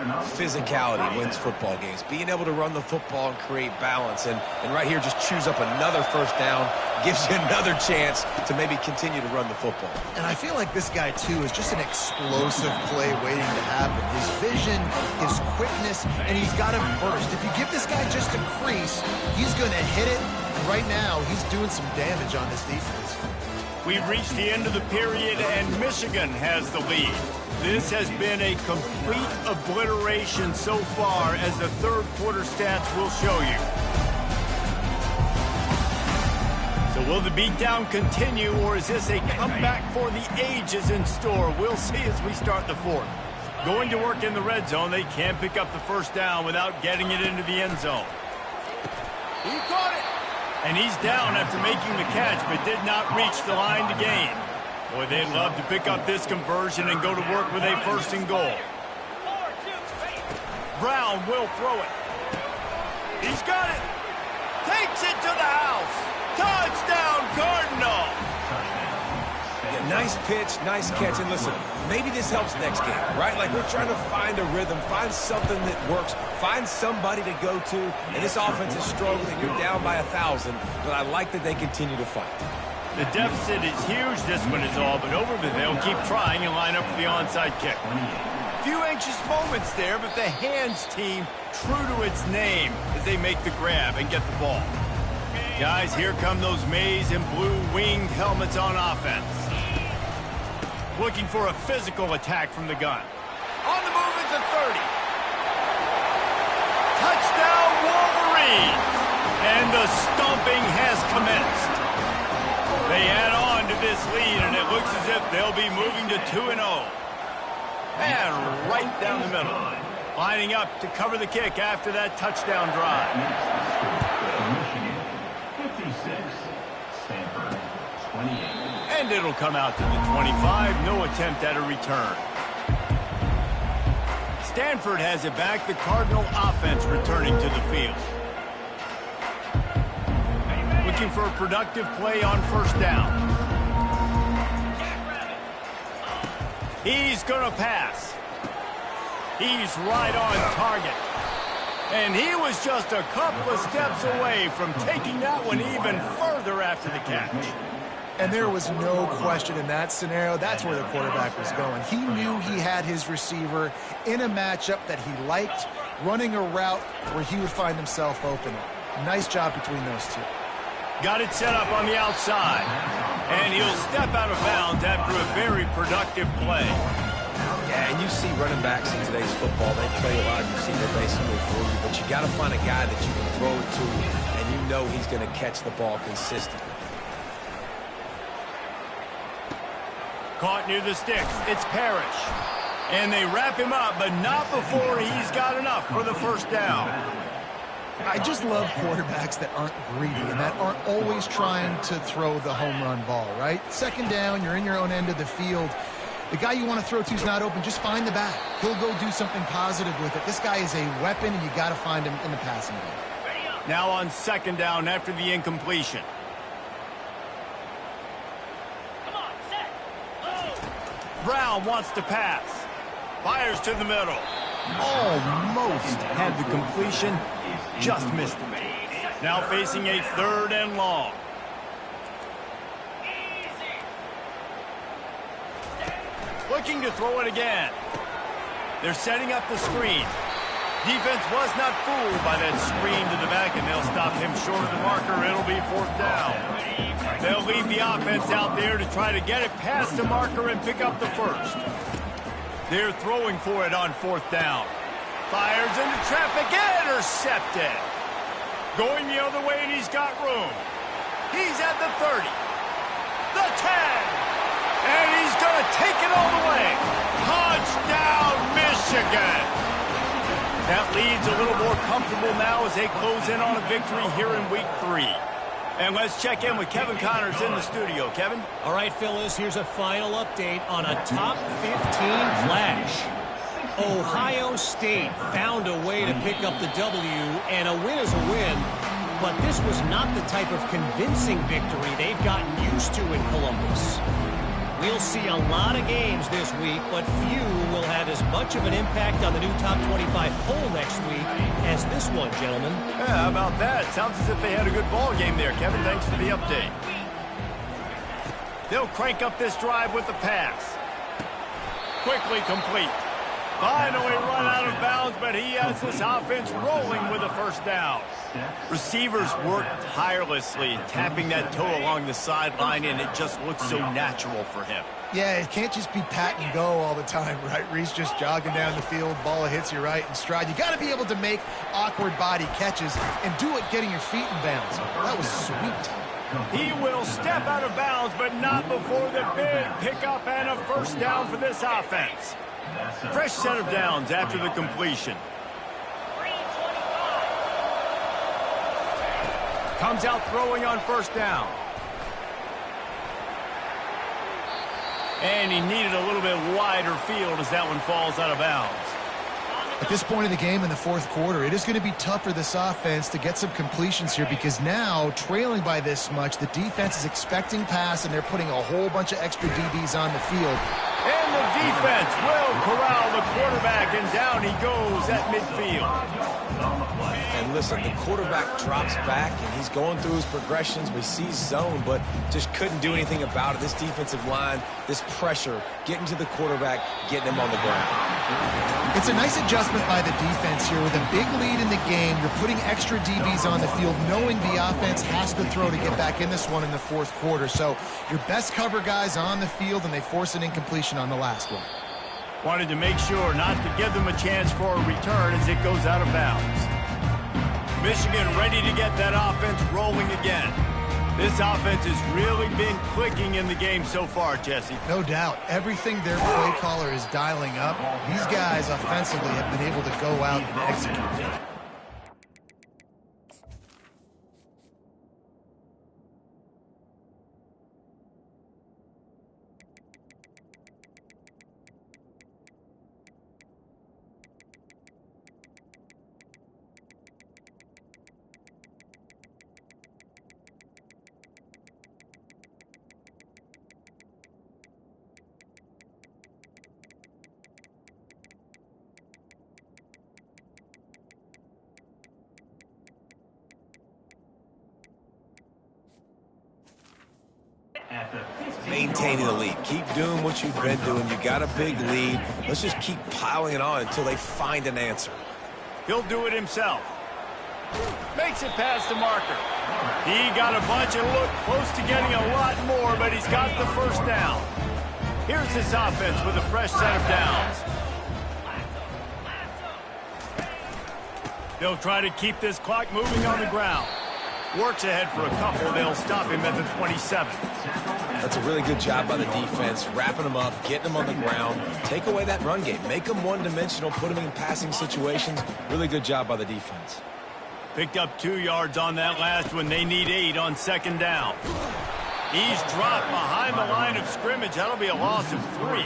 physicality wins football games. Being able to run the football and create balance. And right here, just choose up another first down, gives you another chance to maybe continue to run the football. And I feel like this guy, too, is just an explosive play waiting to happen. His vision, his quickness, and he's got to burst. If you give this guy just a crease, he's going to hit it. And right now, he's doing some damage on this defense. We've reached the end of the period, and Michigan has the lead. This has been a complete obliteration so far, as the third quarter stats will show you. So will the beatdown continue, or is this a comeback for the ages in store? We'll see as we start the fourth. Going to work in the red zone, they can't pick up the first down without getting it into the end zone. He caught it! And he's down after making the catch, but did not reach the line to gain. Boy, they'd love to pick up this conversion and go to work with a 1st and goal. Brown will throw it. He's got it. Takes it to the house. Touchdown, Cardinal. Yeah, nice pitch, nice catch. And listen, maybe this helps next game, right? Like we're trying to find a rhythm, find something that works, find somebody to go to. And this offense is struggling. You're down by 1,000, but I like that they continue to fight. The deficit is huge, this one is all, but over, but they'll keep trying and line up for the onside kick. Few anxious moments there, but the hands team true to its name as they make the grab and get the ball. Guys, here come those maize and blue winged helmets on offense. Looking for a physical attack from the gun. On the move at the 30. Touchdown Wolverines! And the stomping has commenced. They add on to this lead, and it looks as if they'll be moving to 2-0. And right down the middle. Lining up to cover the kick after that touchdown drive. Michigan, 56. Stanford, 28. And it'll come out to the 25. No attempt at a return. Stanford has it back. The Cardinal offense returning to the field. Looking for a productive play on first down. He's going to pass. He's right on target. And he was just a couple of steps away from taking that one even further after the catch. And there was no question in that scenario. That's where the quarterback was going. He knew he had his receiver in a matchup that he liked, running a route where he would find himself open. Nice job between those two. Got it set up on the outside. And he'll step out of bounds after a very productive play. Yeah, and you see running backs in today's football, they play a lot of receiver basically for you, but you got to find a guy that you can throw it to, and you know he's going to catch the ball consistently. Caught near the sticks. It's Parrish. And they wrap him up, but not before he's got enough for the first down. I just love quarterbacks that aren't greedy and that aren't always trying to throw the home run ball, right? Second down, you're in your own end of the field. The guy you want to throw to is not open. Just find the back. He'll go do something positive with it. This guy is a weapon, and you got to find him in the passing game. Now on second down after the incompletion. Brown wants to pass. Fires to the middle. Almost had the completion. Just missed it. Now facing a third and long. Looking to throw it again. They're setting up the screen. Defense was not fooled by that screen to the back, and they'll stop him short of the marker. It'll be fourth down. They'll leave the offense out there to try to get it past the marker and pick up the first. They're throwing for it on fourth down. Fires into traffic, intercepted. Going the other way, and he's got room. He's at the 30. The 10. And he's going to take it all the way. Touchdown, Michigan. That lead's a little more comfortable now as they close in on a victory here in week 3. And let's check in with Kevin Connors in the studio. Kevin? All right, Phyllis, here's a final update on a top 15 flash. Ohio State found a way to pick up the W, and a win is a win. But this was not the type of convincing victory they've gotten used to in Columbus. We'll see a lot of games this week, but few will have as much of an impact on the new top 25 poll next week as this one, gentlemen. Yeah, how about that? Sounds as if they had a good ball game there, Kevin. Thanks for the update. They'll crank up this drive with the pass. Quickly complete. Finally run out of bounds, but he has this offense rolling with a first down. Receivers work tirelessly, tapping that toe along the sideline, and it just looks so natural for him. Yeah, it can't just be pat and go all the time, right? Reese just jogging down the field, ball hits you right in stride. You got to be able to make awkward body catches and do it getting your feet in bounds. That was sweet. He will step out of bounds, but not before the big pickup and a first down for this offense. Fresh set of downs after the completion. Comes out throwing on first down. And he needed a little bit wider field as that one falls out of bounds. At this point of the game in the fourth quarter, it is going to be tough for this offense to get some completions here because now, trailing by this much, the defense is expecting pass and they're putting a whole bunch of extra DBs on the field. And the defense will corral the quarterback, and down he goes at midfield. And listen, the quarterback drops back, and he's going through his progressions. We see zone, but just couldn't do anything about it. This defensive line, this pressure, getting to the quarterback, getting him on the ground. It's a nice adjustment by the defense here. With a big lead in the game, you're putting extra DBs on the field, knowing the offense has to throw to get back in this one in the fourth quarter. So your best cover guys on the field, and they force an incompletion on the last one. Wanted to make sure not to give them a chance for a return as it goes out of bounds. Michigan ready to get that offense rolling again. This offense has really been clicking in the game so far, Jesse. No doubt. Everything their play caller is dialing up, these guys offensively have been able to go out and execute. Maintaining the lead. Keep doing what you've been doing. You got a big lead. Let's just keep piling it on until they find an answer. He'll do it himself. Makes it past the marker. He got a bunch and looked close to getting a lot more, but he's got the first down. Here's this offense with a fresh set of downs. They'll try to keep this clock moving on the ground. Works ahead for a couple. They'll stop him at the 27. That's a really good job by the defense, wrapping them up, getting them on the ground. Take away that run game. Make them one-dimensional, put them in passing situations. Really good job by the defense. Picked up 2 yards on that last one. They need 8 on second down. He's dropped behind the line of scrimmage. That'll be a loss of 3.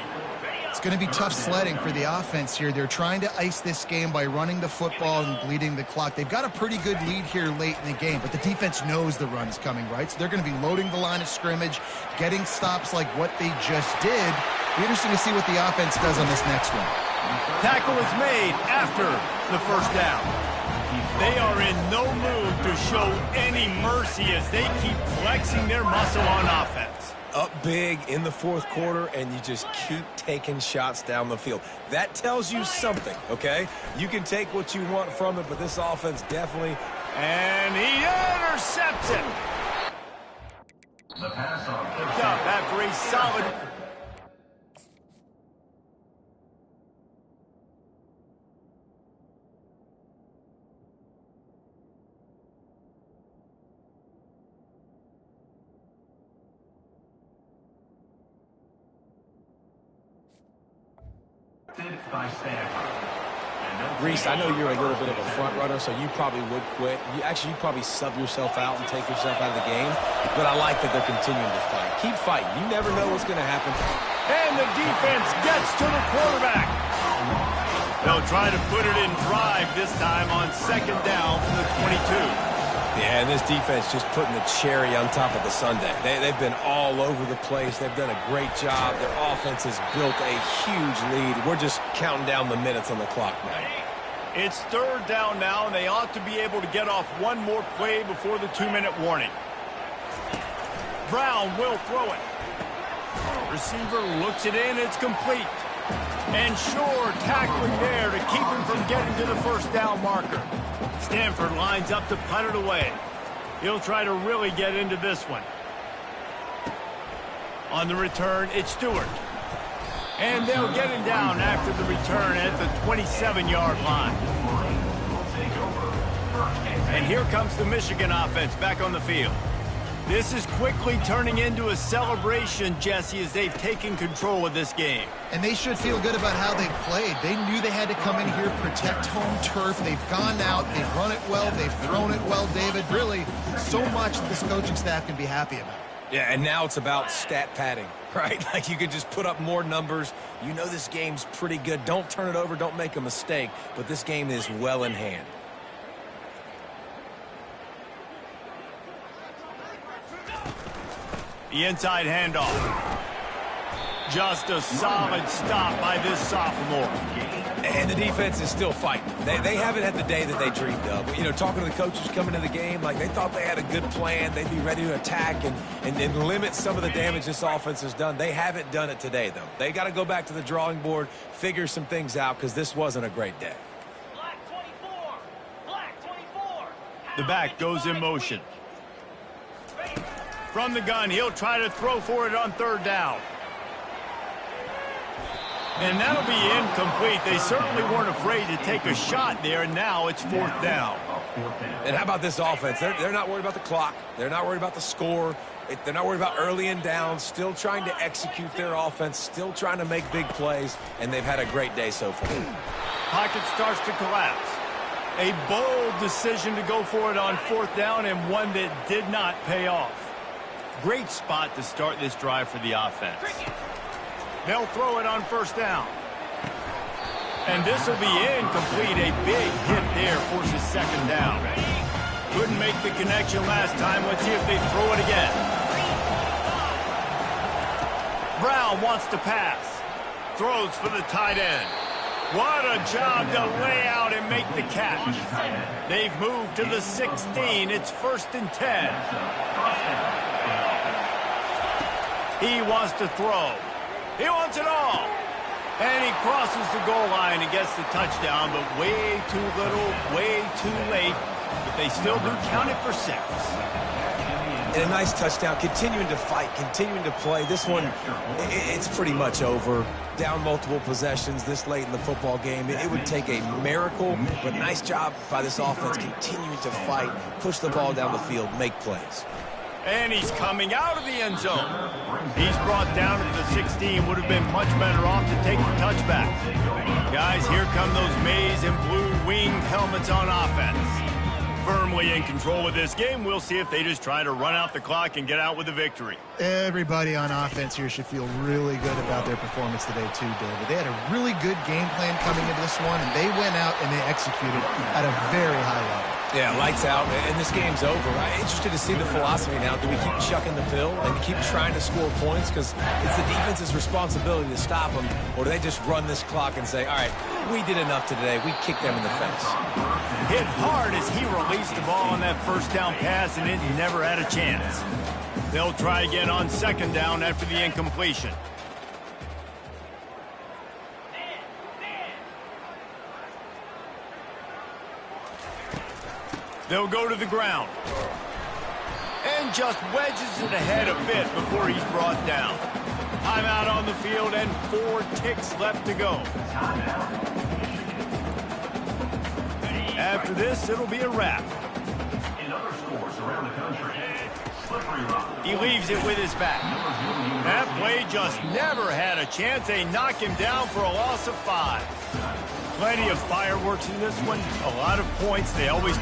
It's going to be tough sledding for the offense here. They're trying to ice this game by running the football and bleeding the clock. They've got a pretty good lead here late in the game, but the defense knows the run is coming, right? So they're going to be loading the line of scrimmage, getting stops like what they just did. Be interesting to see what the offense does on this next one. Tackle is made after the first down. They are in no mood to show any mercy as they keep flexing their muscle on offense. Up big in the fourth quarter, and you just keep taking shots down the field. That tells you something, okay? You can take what you want from it, but this offense definitely... And he intercepts it. The pass on Picked up after a solid... by Stanford. Reese, I know you're a little bit of a front runner, so you probably would quit. You probably sub yourself out and take yourself out of the game. But I like that they're continuing to fight. Keep fighting. You never know what's going to happen. And the defense gets to the quarterback. They'll try to put it in drive this time on second down from the 22. Yeah, and this defense just putting the cherry on top of the sundae. They've been all over the place. They've done a great job. Their offense has built a huge lead. We're just counting down the minutes on the clock now. It's third down now, and they ought to be able to get off one more play before the 2-minute warning. Brown will throw it. Receiver looks it in. It's complete. And Shore tackling there to keep him from getting to the first down marker. Stanford lines up to punt it away. He'll try to really get into this one. On the return, it's Stewart. And they'll get him down after the return at the 27-yard line. And here comes the Michigan offense back on the field. This is quickly turning into a celebration, Jesse, as they've taken control of this game. And they should feel good about how they've played. They knew they had to come in here, protect home turf. They've gone out, they've run it well, they've thrown it well, David. Really, so much that this coaching staff can be happy about. Yeah, and now it's about stat padding, right? Like you could just put up more numbers. You know this game's pretty good. Don't turn it over. Don't make a mistake. But this game is well in hand. The inside handoff. Just a solid stop by this sophomore. And the defense is still fighting. They haven't had the day that they dreamed of. You know, talking to the coaches coming to the game, like they thought they had a good plan. They'd be ready to attack and limit some of the damage this offense has done. They haven't done it today, though. They got to go back to the drawing board, figure some things out, because this wasn't a great day. Black 24. Black 24. The back goes in motion. From the gun, he'll try to throw for it on third down. And that'll be incomplete. They certainly weren't afraid to take a shot there. Now it's fourth down. And how about this offense? They're not worried about the clock. They're not worried about the score. They're not worried about early and down. Still trying to execute their offense. Still trying to make big plays. And they've had a great day so far. Pocket starts to collapse. A bold decision to go for it on fourth down, and one that did not pay off. Great spot to start this drive for the offense. They'll throw it on first down. And this will be incomplete. A big hit there forces second down. Couldn't make the connection last time. Let's see if they throw it again. Brown wants to pass. Throws for the tight end. What a job to lay out and make the catch. They've moved to the 16. It's 1st and 10. He wants to throw. He wants it all. And he crosses the goal line and gets the touchdown, but way too little, way too late. But they still do count it for 6. And a nice touchdown, continuing to fight, continuing to play. This one, it's pretty much over. Down multiple possessions this late in the football game. It would take a miracle, but nice job by this offense continuing to fight, push the ball down the field, make plays. And he's coming out of the end zone. He's brought down to the 16. Would have been much better off to take the touchback. Guys, here come those maize and blue winged helmets on offense. Firmly in control of this game. We'll see if they just try to run out the clock and get out with a victory. Everybody on offense here should feel really good about their performance today too, David. They had a really good game plan coming into this one, and they went out and they executed at a very high level. Yeah, lights out, and this game's over. I'm interested to see the philosophy now. Do we keep chucking the pill and keep trying to score points? Because it's the defense's responsibility to stop them. Or do they just run this clock and say, all right, we did enough today. We kicked them in the face. Hit hard as he released the ball on that first down pass, and it never had a chance. They'll try again on second down after the incompletion. They'll go to the ground. And just wedges it ahead a bit before he's brought down. Timeout on the field and 4 ticks left to go. After this, it'll be a wrap. In other scores around the country, slippery rock. He leaves it with his back. That play just never had a chance. They knock him down for a loss of 5. Plenty of fireworks in this one. A lot of points. They always